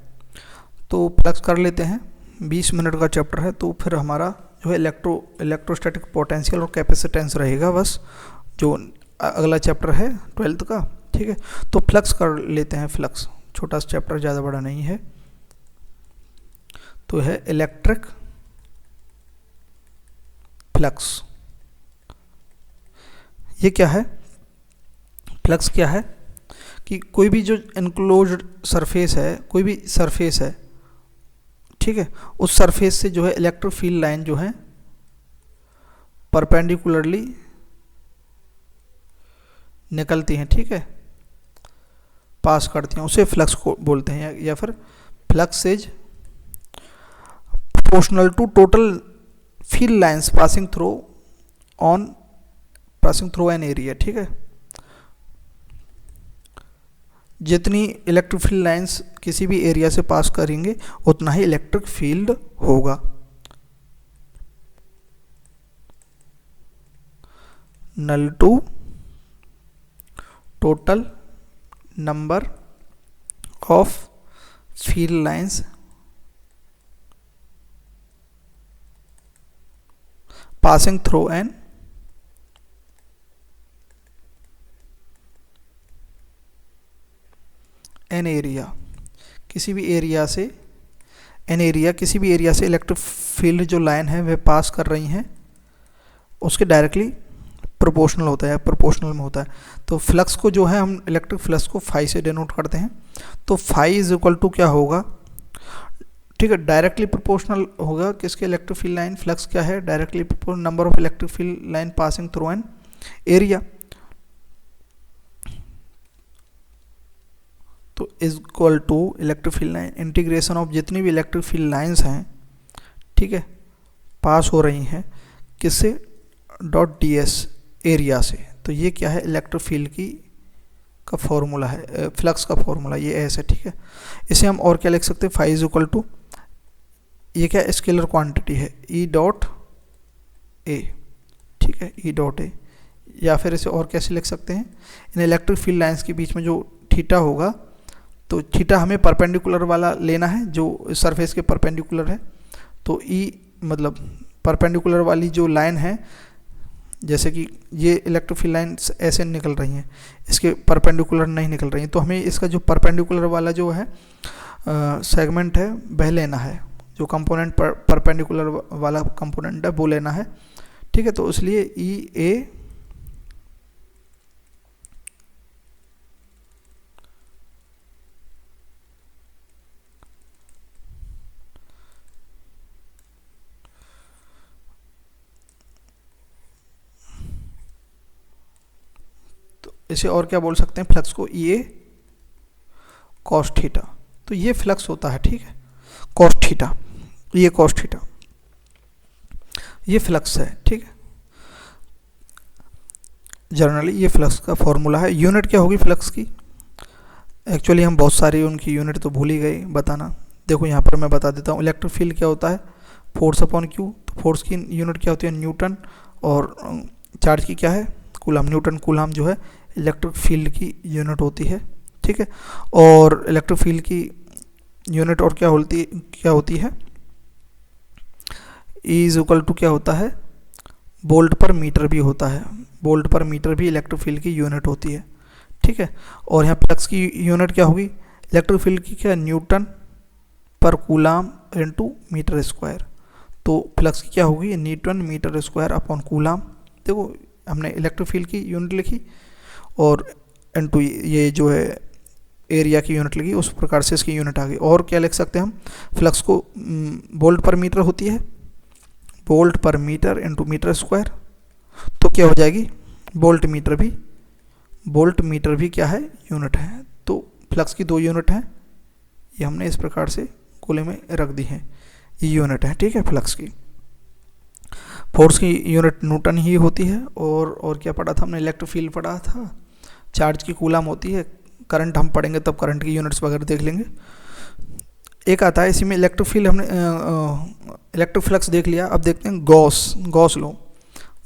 तो फ्लक्स कर लेते हैं, 20 मिनट का चैप्टर है। तो फिर हमारा जो है इलेक्ट्रोस्टैटिक पोटेंशियल और कैपेसिटेंस रहेगा बस, जो अगला चैप्टर है 12th का, ठीक है। तो फ्लक्स कर लेते हैं, फ्लक्स छोटा सा चैप्टर, ज़्यादा बड़ा नहीं है। तो है इलेक्ट्रिक फ्लक्स। ये क्या है, फ्लक्स क्या है कि कोई भी जो इनक्लोज्ड सरफेस है, कोई भी सरफेस है, ठीक है, उस सरफेस से जो है इलेक्ट्रिक फील्ड लाइन जो है परपेंडिकुलरली निकलती हैं, ठीक है, पास करती हैं, उसे फ्लक्स को बोलते हैं। या फिर flux is proportional to total field lines passing through an area, ठीक है। जितनी इलेक्ट्रिक फील्ड लाइंस किसी भी एरिया से पास करेंगे उतना ही इलेक्ट्रिक फील्ड होगा। Null to total number of field lines passing through an area, किसी भी एरिया से किसी भी एरिया से इलेक्ट्रिक फील्ड जो लाइन है वह पास कर रही हैं, उसके डायरेक्टली प्रोपोर्शनल होता है, प्रोपोर्शनल में होता है। तो फ्लक्स को जो है हम इलेक्ट्रिक फ्लक्स को फाई से डिनोट करते हैं। तो फाई इज इक्वल टू क्या होगा, ठीक है, डायरेक्टली प्रोपोर्शनल होगा किसके, इलेक्ट्रिक फील्ड लाइन। फ्लक्स क्या है, directly proportional number of electric field line passing through an area. तो is equal to electric field line integration of जितनी भी इलेक्ट्रिक फील्ड लाइंस हैं, ठीक है, पास हो रही हैं किससे, डॉट डी एस एरिया से। तो ये क्या है, इलेक्ट्रिक फील्ड की का फॉर्मूला है, फ्लक्स का फॉर्मूला ये ऐसे, ठीक है। इसे हम और क्या लिख सकते हैं, फाई इज इक्वल टू, ये क्या स्केलर क्वांटिटी है, ई डॉट ए, ठीक है, ई डॉट ए। या फिर इसे और कैसे लिख सकते हैं, इन इलेक्ट्रिक फील्ड लाइंस के बीच में जो थीटा होगा, तो थीटा हमें परपेंडिकुलर वाला लेना है जो सरफेस के परपेंडिकुलर है। तो ई मतलब परपेंडिकुलर वाली जो लाइन है, जैसे कि ये इलेक्ट्रिक फील्ड लाइन ऐसे निकल रही हैं, इसके परपेंडिकुलर नहीं निकल रही हैं, तो हमें इसका जो परपेंडिकुलर वाला जो है सेगमेंट है वह लेना है, जो कंपोनेंट परपेंडिकुलर वाला कंपोनेंट है वो लेना है, ठीक है। तो इसलिए ई ए इसे और क्या बोल सकते हैं, फ्लक्स को ई ए कॉस थीटा। तो ये फ्लक्स होता है, ठीक है, कॉस थीटा, ये कॉस थीटा, ये फ्लक्स है, ठीक है। जनरली ये फ्लक्स का फॉर्मूला है। यूनिट क्या होगी फ्लक्स की, एक्चुअली हम बहुत सारी उनकी यूनिट तो भूल ही गए बताना। देखो यहाँ पर मैं बता देता हूँ, इलेक्ट्रिक फील्ड क्या होता है, फोर्स अपॉन क्यू। तो फोर्स की यूनिट क्या होती है, न्यूटन, और चार्ज की क्या है, कूलम। न्यूटन कूलम जो है इलेक्ट्रिक फील्ड की यूनिट होती है, ठीक है। ठीक है। और इलेक्ट्रिक फील्ड की यूनिट और क्या होती है, E इज इक्वल टू क्या होता है, वोल्ट पर मीटर भी होता है। वोल्ट पर मीटर भी इलेक्ट्रिक फील्ड की यूनिट होती है, ठीक है। और यहाँ फ्लक्स की यूनिट क्या होगी, इलेक्ट्रिक फील्ड की क्या, न्यूटन पर कूलाम इनटू मीटर स्क्वायर। तो फ्लक्स की क्या होगी, newton metre square upon coulomb. देखो हमने इलेक्ट्रिक फील्ड की यूनिट लिखी और इनटू ये जो है एरिया की यूनिट लिखी, उस प्रकार से इसकी यूनिट आ गई। और क्या लिख सकते हैं हम, फ्लक्स को वोल्ट पर मीटर होती है, वोल्ट पर मीटर इनटू मीटर स्क्वायर, तो क्या हो जाएगी, वोल्ट मीटर भी क्या है, यूनिट है। तो फ्लक्स की 2 यूनिट हैं, ये हमने इस प्रकार से गोले में रख दी है, ये यूनिट है, ठीक है, फ्लक्स की। फोर्स की यूनिट न्यूटन ही होती है। और क्या पढ़ा था हमने, इलेक्ट्रिक फील्ड पढ़ा था, चार्ज की कूलाम होती है। करंट हम पढ़ेंगे तब करंट की यूनिट्स वगैरह देख लेंगे। एक आता है इसी में इलेक्ट्रिक फील्ड, हमने इलेक्ट्रिक फ्लक्स देख लिया। अब देखते हैं गॉस लॉ।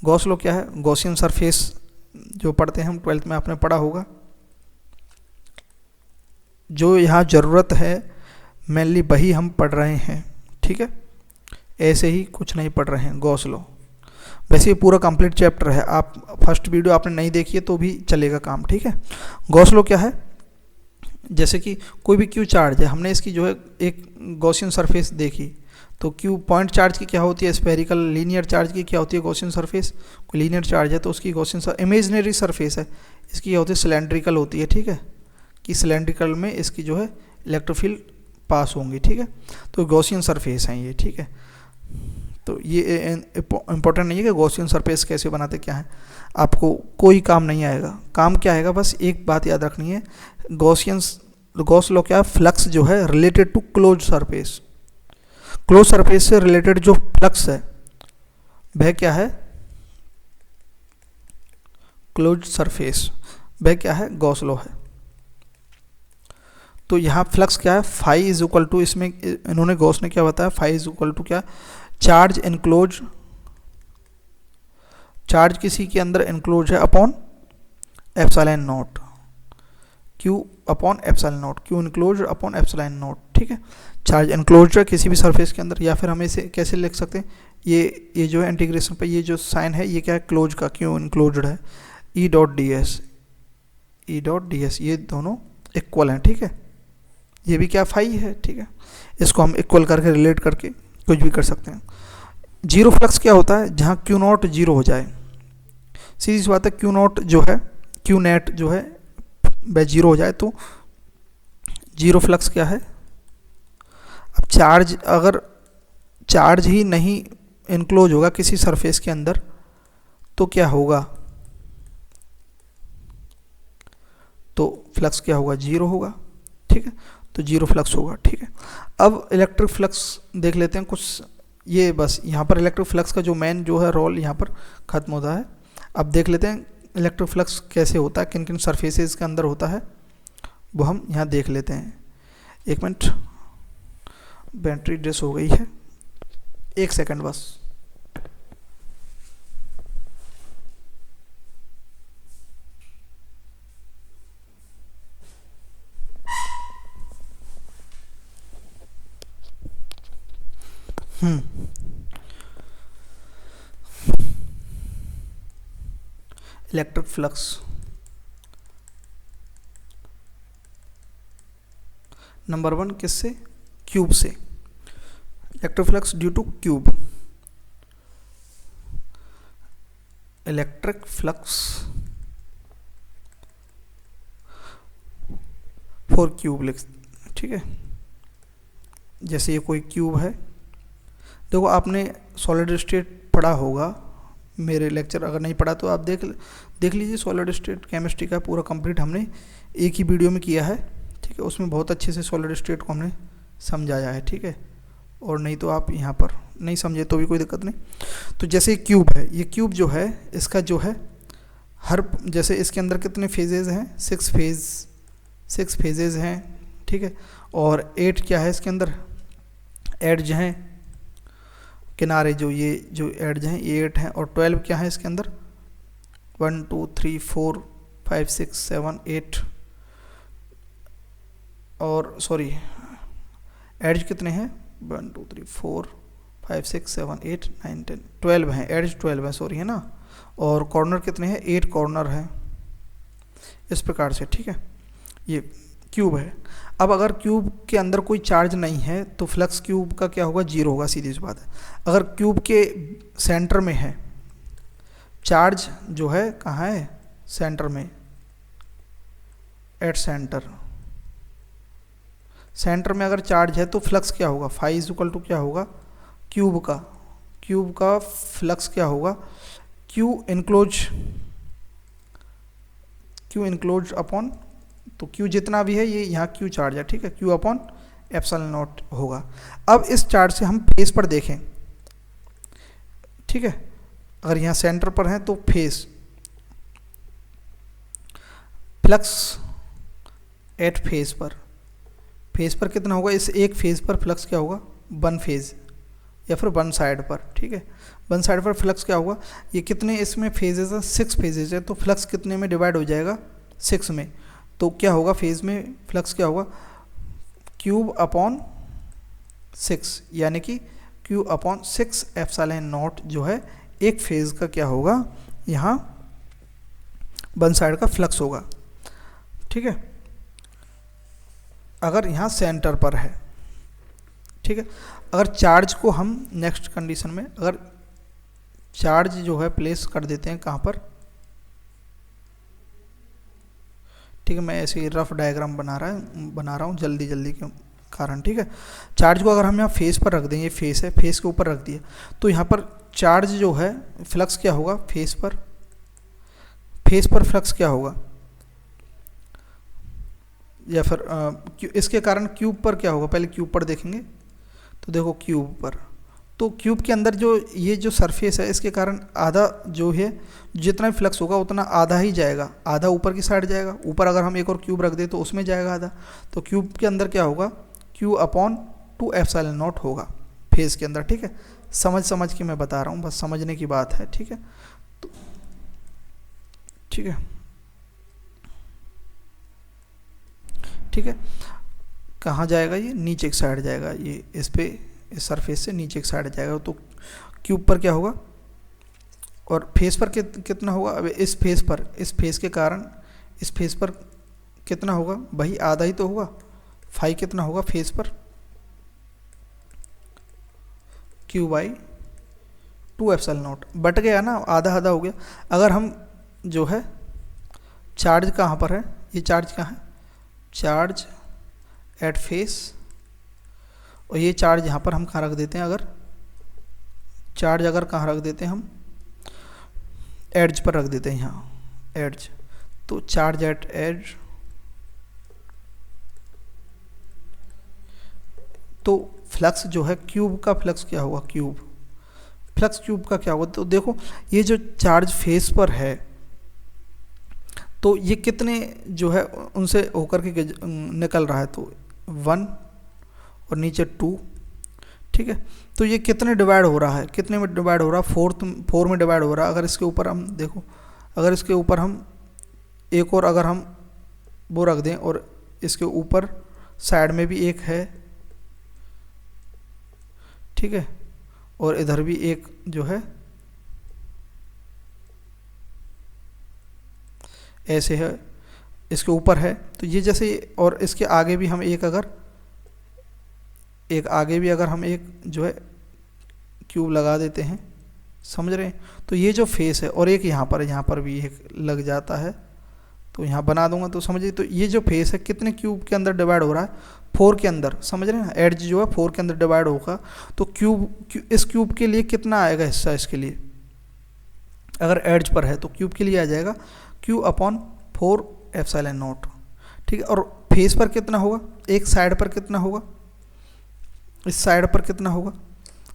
गॉस लॉ क्या है, गॉसियन सरफेस जो पढ़ते हैं हम 12th में आपने पढ़ा होगा। जो यहाँ ज़रूरत है मेनली वही हम पढ़ रहे हैं, ठीक है, ऐसे ही कुछ नहीं पढ़ रहे हैं। गॉस लॉ वैसे ये पूरा कंप्लीट चैप्टर है, आप फर्स्ट वीडियो आपने नहीं देखी है तो भी चलेगा काम, ठीक है। गॉस लॉ क्या है, जैसे कि कोई भी क्यू चार्ज है, हमने इसकी जो है एक गॉसियन सरफेस देखी, तो क्यू पॉइंट चार्ज की क्या होती है, स्फेरिकल। लीनियर चार्ज की क्या होती है, गॉसियन सरफेस। कोई लीनियर चार्ज है तो उसकी गॉसियन, इमेजिनरी सरफेस है, इसकी क्या होती है, सिलेंड्रिकल होती है, ठीक है, कि सिलेंड्रिकल में इसकी जो है इलेक्ट्रिक फील्ड पास होंगी, ठीक है। तो गॉसियन सरफेस हैं ये, ठीक है। तो ये इंपॉर्टेंट नहीं है कि गॉसियन सरफेस कैसे बनाते क्या है, आपको कोई काम नहीं आएगा। काम क्या आएगा, बस एक बात याद रखनी है, गॉस लॉ क्या है, फ्लक्स जो है related to close surface. Close surface से रिलेटेड जो फ्लक्स है वह क्या है, क्लोज सरफेस, वह क्या है, गॉस लॉ है। तो यहाँ फ्लक्स क्या है, फाई इज इक्वल टू, इसमें इन्होंने गॉस ने क्या बताया, फाई इज इक्वल टू क्या, चार्ज इनक्लोज, चार्ज किसी के अंदर इनक्लोज है upon epsilon not, Q upon epsilon not, Q enclose upon epsilon naught, ठीक है। चार्ज इनक्लोज है किसी भी सरफेस के अंदर, या फिर हम इसे कैसे लिख सकते हैं, ये जो है इंटीग्रेशन पे ये जो साइन है ये क्या है, क्लोज का, क्यू इनक्लोज्ड है, ई डॉट डी एस, ये दोनों इक्वल हैं, ठीक है। ये भी क्या, फाई है, ठीक है। इसको हम इक्वल करके रिलेट करके कुछ भी कर सकते हैं। जीरो फ्लक्स क्या होता है, जहाँ क्यू नॉट जीरो हो जाए, सीधी सी बात है, क्यू नॉट जो है, क्यू नेट जो है वह जीरो हो जाए तो जीरो फ्लक्स क्या है। अब चार्ज, अगर चार्ज ही नहीं इनक्लोज होगा किसी सरफेस के अंदर तो क्या होगा, तो फ्लक्स क्या होगा, जीरो होगा, ठीक है। तो जीरो फ्लक्स होगा, ठीक है। अब इलेक्ट्रिक फ्लक्स देख लेते हैं कुछ, ये बस यहाँ पर इलेक्ट्रिक फ्लक्स का जो मेन जो है रोल यहाँ पर ख़त्म होता है। अब देख लेते हैं इलेक्ट्रिक फ्लक्स कैसे होता है, किन किन सरफेसेस के अंदर होता है, वो हम यहाँ देख लेते हैं। एक मिनट, बैटरी ड्रेस हो गई है, 1 सेकंड बस। इलेक्ट्रिक फ्लक्स, नंबर 1 किससे, क्यूब से। Electric flux due two cube, electric flux for cube लिख, ठीक है। जैसे ये कोई क्यूब है, देखो आपने सॉलिड स्टेट पढ़ा होगा, मेरे लेक्चर अगर नहीं पढ़ा तो आप देख लीजिए, सॉलिड स्टेट केमिस्ट्री का पूरा कंप्लीट हमने एक ही वीडियो में किया है, ठीक है। उसमें बहुत अच्छे से सॉलिड स्टेट को हमने समझाया है, ठीक है। और नहीं तो आप यहाँ पर नहीं समझे तो भी कोई दिक्कत नहीं। तो जैसे क्यूब है, ये क्यूब जो है इसका जो है हर, जैसे इसके अंदर कितने फेजेज हैं, 6 फेजेज हैं, ठीक है। और 8 क्या है इसके अंदर, एड्ज हैं, किनारे जो ये जो एड्ज हैं ये 8 हैं। और 12 क्या है इसके अंदर, 1 2 3 4 5 6 7 8 और सॉरी एड्ज कितने हैं, 1 2 3 4 5 6 7 8 9 10 12 हैं, एड्ज 12 है सॉरी, है ना। और कॉर्नर कितने हैं, 8 कॉर्नर हैं, इस प्रकार से, ठीक है। ये क्यूब है। अब अगर क्यूब के अंदर कोई चार्ज नहीं है तो फ्लक्स क्यूब का क्या होगा, 0 होगा, सीधी सी बात है। अगर क्यूब के सेंटर में है चार्ज, जो है कहाँ है, सेंटर में, एट सेंटर, सेंटर में अगर चार्ज है तो फ्लक्स क्या होगा, फाई इज इक्वल टू क्या होगा, क्यूब का फ्लक्स क्या होगा, क्यू इनक्लोज अपॉन, तो क्यू जितना भी है ये यहाँ क्यू चार्ज है, ठीक है, क्यू अपॉन एप्सिलॉन नॉट होगा। अब इस चार्ज से हम फेस पर देखें, ठीक है, अगर यहाँ सेंटर पर है तो फेस, फ्लक्स एट फेस पर कितना होगा, इस एक फेज पर फ्लक्स क्या होगा, 1 फेज या फिर 1 साइड पर, ठीक है, 1 साइड पर फ्लक्स क्या होगा, ये कितने इसमें फेजेस है, 6 फेजेस है, तो फ्लक्स कितने में डिवाइड हो जाएगा, 6 में। तो क्या होगा फेज में फ्लक्स क्या होगा, क्यूब अपॉन 6, यानी कि क्यू अपॉन 6 एप्सिलॉन नॉट जो है एक फेज का क्या होगा, यहाँ 1 साइड का फ्लक्स होगा, ठीक है, अगर यहाँ सेंटर पर है, ठीक है। अगर चार्ज को हम नेक्स्ट कंडीशन में, अगर चार्ज जो है प्लेस कर देते हैं कहाँ पर, ठीक है, मैं ऐसे रफ डायग्राम बना रहा हूँ जल्दी के कारण, ठीक है। चार्ज को अगर हम यहाँ फेस पर रख दें, ये फेस है, फेस के ऊपर रख दिया, तो यहाँ पर चार्ज जो है फ्लक्स क्या होगा, फेस पर फ्लक्स क्या होगा, या फिर इसके कारण क्यूब पर क्या होगा, पहले क्यूब पर देखेंगे, तो देखो क्यूब पर, तो क्यूब के अंदर जो ये जो सरफेस है इसके कारण आधा जो है, जितना भी फ्लक्स होगा उतना आधा ही जाएगा, आधा ऊपर की साइड जाएगा, ऊपर अगर हम एक और क्यूब रख दें तो उसमें जाएगा आधा, तो क्यूब के अंदर क्या होगा, क्यू अपॉन 2 एप्सिलॉन नॉट होगा फेस के अंदर, ठीक है। समझ के मैं बता रहा हूँ, बस समझने की बात है, ठीक है, तो ठीक है, कहाँ जाएगा, ये नीचे की साइड जाएगा, ये इस सरफेस से नीचे की साइड जाएगा, तो क्यूब पर क्या होगा, और फेस पर कितना होगा, अब इस फेस के कारण इस फेस पर कितना होगा, वही आधा ही तो होगा, फाई कितना होगा फेस पर, Q by 2 epsilon not, but गया ना, आधा हो गया। अगर हम जो है चार्ज कहाँ पर है, ये चार्ज कहाँ है, चार्ज एट फेस, और ये चार्ज यहाँ पर हम कहाँ रख देते हैं, अगर चार्ज अगर कहाँ रख देते हैं हम, एड्ज पर रख देते हैं, यहाँ एड्ज, तो चार्ज एट एड्ज, तो फ्लक्स जो है क्यूब का फ्लक्स क्या होगा, फ्लक्स क्यूब का क्या होगा, तो देखो ये जो चार्ज फेस पर है तो ये कितने जो है उनसे होकर के निकल रहा है, तो 1 और नीचे 2, ठीक है, तो ये कितने डिवाइड हो रहा है, कितने में डिवाइड हो रहा है, 4 में डिवाइड हो रहा है। अगर इसके ऊपर हम देखो, अगर इसके ऊपर हम एक और अगर हम वो रख दें, और इसके ऊपर साइड में भी एक है, ठीक है, और इधर भी एक जो है ऐसे है, इसके ऊपर है, तो ये जैसे, और इसके आगे भी हम एक आगे भी अगर हम एक जो है क्यूब लगा देते हैं, समझ रहे हैं, तो ये जो फेस है, और एक यहाँ पर भी एक लग जाता है, तो यहाँ बना दूंगा तो समझिए, तो ये जो फेस है कितने क्यूब के अंदर डिवाइड हो रहा है, 4 के अंदर, समझ रहे हैं ना, एड्ज जो है 4 के अंदर डिवाइड होगा, तो इस क्यूब के लिए कितना आएगा हिस्सा, इसके लिए अगर एड्ज पर है तो क्यूब के लिए आ जाएगा क्यू अपॉन 4 एप्सिलॉन नॉट, ठीक है। और फेस पर कितना होगा, एक साइड पर कितना होगा, इस साइड पर कितना होगा,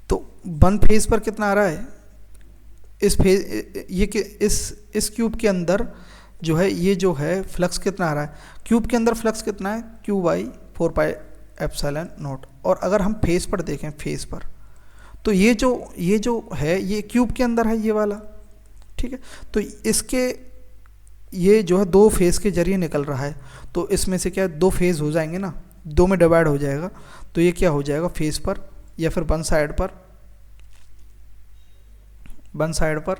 तो 1 फेज पर कितना आ रहा है, इस फेज ये कि इस क्यूब के अंदर जो है ये जो है फ्लक्स कितना आ रहा है, क्यूब के अंदर फ्लक्स कितना है, Q by 4 pi epsilon not. और अगर हम फेस पर देखें, फेस पर, तो ये जो है ये क्यूब के अंदर है, ये वाला, ठीक है, तो इसके ये जो है 2 फेज के जरिए निकल रहा है, तो इसमें से क्या 2 फेज हो जाएंगे ना, दो में डिवाइड हो जाएगा, तो ये क्या हो जाएगा, फेस पर या फिर वन साइड पर, वन साइड पर,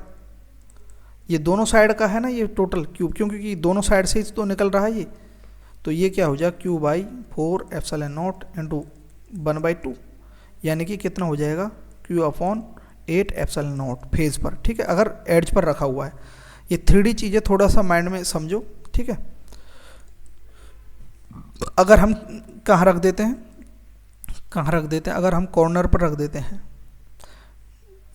ये दोनों साइड का है ना ये टोटल क्यूब, क्योंकि दोनों साइड से ही तो निकल रहा है ये, तो ये क्या हो जाएगा Q by 4 epsilon not into 1/2, यानी कि कितना हो जाएगा Q upon 8 epsilon not phase पर, ठीक है, अगर एड्ज पर रखा हुआ है। ये 3D चीज़ें थोड़ा सा माइंड में समझो, ठीक है। अगर हम कहाँ रख देते हैं, कहाँ रख देते हैं, अगर हम कॉर्नर पर रख देते हैं,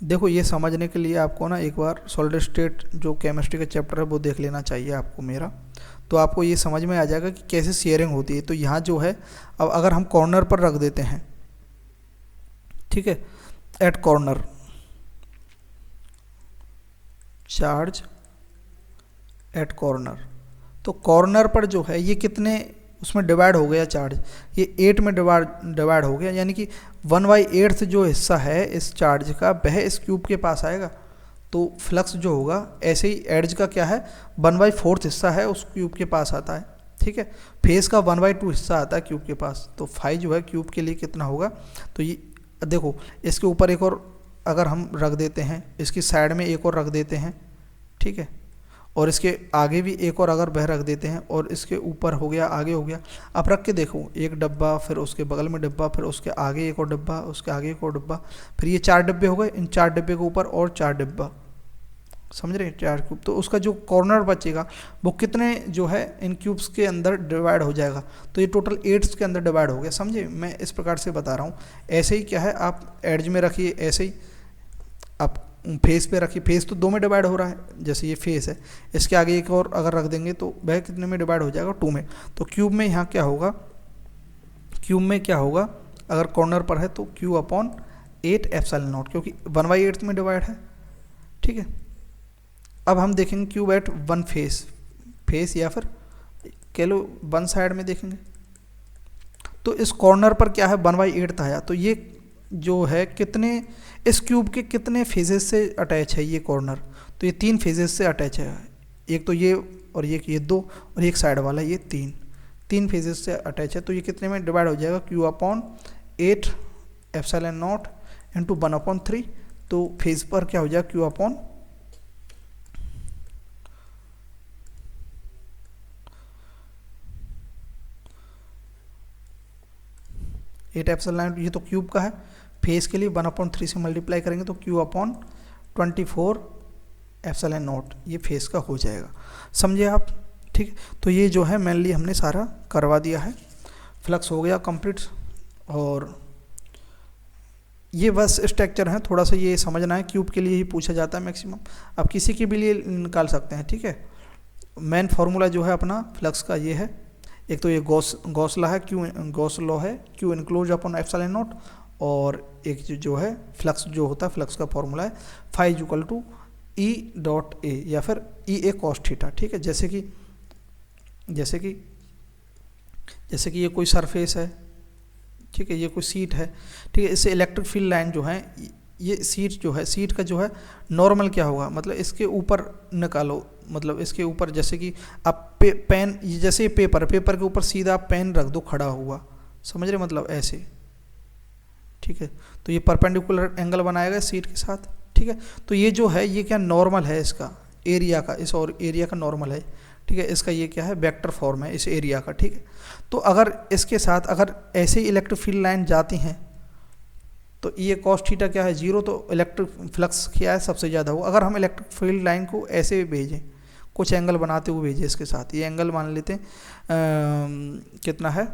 देखो ये समझने के लिए आपको ना एक बार सॉलिड स्टेट जो केमिस्ट्री का चैप्टर है वो देख लेना चाहिए आपको मेरा, तो आपको ये समझ में आ जाएगा कि कैसे शेयरिंग होती है। तो यहाँ जो है, अब अगर हम कॉर्नर पर रख देते हैं, ठीक है, at corner charge at corner, तो कॉर्नर पर जो है ये कितने उसमें डिवाइड हो गया चार्ज, ये 8 में डिवाइड हो गया, यानी कि 1/8 जो हिस्सा है इस चार्ज का वह इस क्यूब के पास आएगा। तो फ्लक्स जो होगा ऐसे ही एड्ज का क्या है 1/4 हिस्सा है उस क्यूब के पास आता है, ठीक है। फेस का 1/2 हिस्सा आता है क्यूब के पास, तो फाई जो है क्यूब के लिए कितना होगा, तो ये देखो इसके ऊपर एक और अगर हम रख देते हैं, इसकी साइड में एक और रख देते हैं, ठीक है, और इसके आगे भी एक और अगर वह रख देते हैं, और इसके ऊपर हो गया, आगे हो गया, आप रख के देखो, एक डब्बा, फिर उसके बगल में डब्बा, फिर उसके आगे एक और डब्बा, उसके आगे एक और डब्बा, फिर ये 4 डब्बे हो गए, इन 4 डब्बे के ऊपर और 4 डब्बा, समझ रहे हैं, 4 क्यूब। तो उसका जो कॉर्नर बचेगा वो कितने जो है इन क्यूब्स के अंदर डिवाइड हो जाएगा, तो ये टोटल 8 के अंदर डिवाइड हो गया, समझे। मैं इस प्रकार से बता रहा हूँ, ऐसे ही क्या है आप एड्ज में रखिए, ऐसे ही आप फेस पे रखिए, फेस तो 2 में डिवाइड हो रहा है, जैसे ये फेस है, इसके आगे एक और अगर रख देंगे तो वह कितने में डिवाइड हो जाएगा 2 में। तो क्यूब में यहाँ क्या होगा, क्यूब में क्या होगा अगर कॉर्नर पर है तो क्यू अपॉन 8 एप्सिलॉन नॉट, क्योंकि 1/8 में डिवाइड है, ठीक है। अब हम देखेंगे cube at one face, face या फिर कह लो वन साइड में देखेंगे, तो इस कॉर्नर पर क्या है 1/8 आया, तो ये जो है कितने इस क्यूब के कितने फेजेस से अटैच है ये कॉर्नर, तो ये 3 फेजेस से अटैच है, एक तो ये और ये 2 और एक साइड वाला ये 3 फेजेस से अटैच है। तो ये कितने में डिवाइड हो जाएगा Q upon 8 epsilon not into 1/3, तो फेज पर क्या हो जाएगा क्यू अपॉन 8 एप्सिलॉन, ये तो क्यूब का है, फेस के लिए 1/3 से मल्टीप्लाई करेंगे तो क्यू अपॉन 24 एप्सिलॉन नॉट, ये फेस का हो जाएगा, समझे आप, ठीक। तो ये जो है मेनली हमने सारा करवा दिया है, फ्लक्स हो गया कंप्लीट, और ये बस स्ट्रक्चर है, थोड़ा सा ये समझना है, क्यूब के लिए ही पूछा जाता है मैक्सिमम, आप किसी के भी लिए निकाल सकते हैं, ठीक है। मेन फार्मूला जो है अपना फ्लक्स का ये है, एक तो ये गॉस लॉ है, गॉस लॉ है, Q enclose upon epsilon not, और एक जो है फ्लक्स जो होता है फ्लक्स का फॉर्मूला है फाई इक्वल टू E.A या फिर E.A cos थीटा, ठीक है। जैसे कि ये कोई सरफेस है, ठीक है, ये कोई सीट है, ठीक है, इससे इलेक्ट्रिक फील्ड लाइन जो है, ये सीट जो है, सीट का जो है नॉर्मल क्या होगा, मतलब इसके ऊपर निकालो, मतलब इसके ऊपर जैसे कि आप पेन, जैसे ये पेपर के ऊपर सीधा आप पेन रख दो खड़ा हुआ, समझ रहे, मतलब ऐसे, ठीक है। तो ये परपेंडिकुलर एंगल बनाएगा सीट के साथ, ठीक है। तो ये जो है ये क्या नॉर्मल है इसका एरिया का, इस और एरिया का नॉर्मल है, ठीक है। इसका ये क्या है वेक्टर फॉर्म है इस एरिया का, ठीक है। तो अगर इसके साथ अगर ऐसे ही इलेक्ट्रिक फील्ड लाइन जाती हैं तो ये कॉस थीटा क्या है 0, तो इलेक्ट्रिक फ्लक्स क्या है सबसे ज़्यादा होगा। अगर हम इलेक्ट्रिक फील्ड लाइन को ऐसे भेजें, कुछ एंगल बनाते हुए भेजें इसके साथ, ये एंगल मान लेते हैं कितना है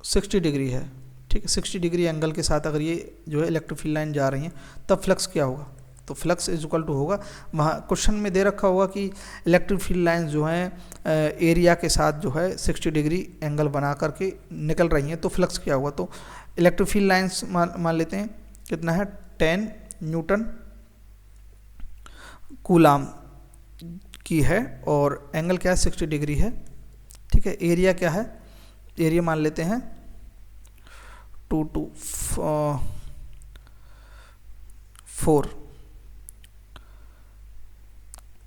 60 डिग्री है, ठीक है। 60 डिग्री एंगल के साथ अगर ये जो है इलेक्ट्रिक फील्ड लाइन जा रही हैं, तब फ्लक्स क्या होगा, तो फ्लक्स इज इक्वल टू होगा, वहाँ क्वेश्चन में दे रखा होगा कि इलेक्ट्रिक फील्ड लाइंस जो हैं एरिया के साथ जो है 60 डिग्री एंगल बना करके निकल रही हैं, तो फ्लक्स क्या होगा। तो इलेक्ट्रिक फील्ड लाइंस मान लेते हैं कितना है 10 न्यूटन कूलाम की है, और एंगल क्या है 60 डिग्री है, ठीक है। एरिया क्या है, एरिया मान लेते हैं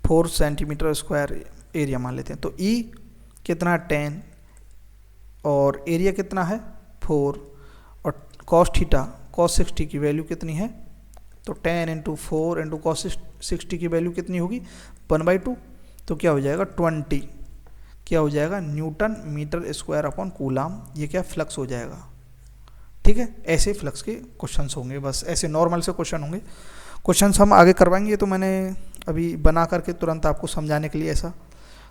4 सेंटीमीटर स्क्वायर एरिया मान लेते हैं। तो E कितना 10, और एरिया कितना है 4, और कॉस थीटा कॉस 60 की वैल्यू कितनी है, तो 10 इंटू 4 इंटू कॉस 60 की वैल्यू कितनी होगी 1/2, तो क्या हो जाएगा 20, क्या हो जाएगा newton metre square upon coulomb, ये क्या फ्लक्स हो जाएगा। ठीक है, ऐसे फ्लक्स के क्वेश्चंस होंगे, बस ऐसे नॉर्मल से क्वेश्चन होंगे। क्वेश्चंस हम आगे करवाएंगे, ये तो मैंने अभी बना करके तुरंत आपको समझाने के लिए ऐसा,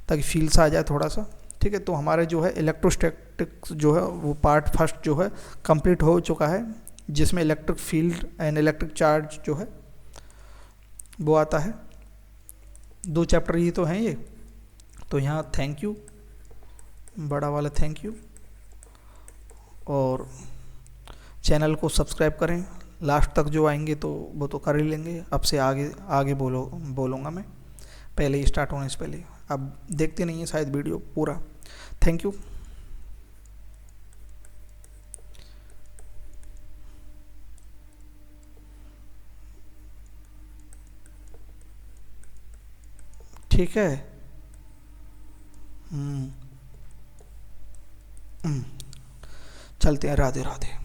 ताकि फील सा आ जाए थोड़ा सा। ठीक है, तो हमारे जो है इलेक्ट्रोस्टैटिक्स जो है वो पार्ट फर्स्ट जो है कंप्लीट हो चुका है, जिसमें electric field and electric charge जो है वो आता है। 2 चैप्टर ही तो हैं ये। तो यहाँ थैंक यू, बड़ा वाला थैंक यू, और चैनल को सब्सक्राइब करें। लास्ट तक जो आएंगे तो वो तो कर ही लेंगे, अब से आगे आगे बोलूँगा मैं, पहले ही स्टार्ट होने से पहले। अब देखते नहीं है शायद वीडियो पूरा। Thank you. ठीक है। चलते हैं, राधे राधे।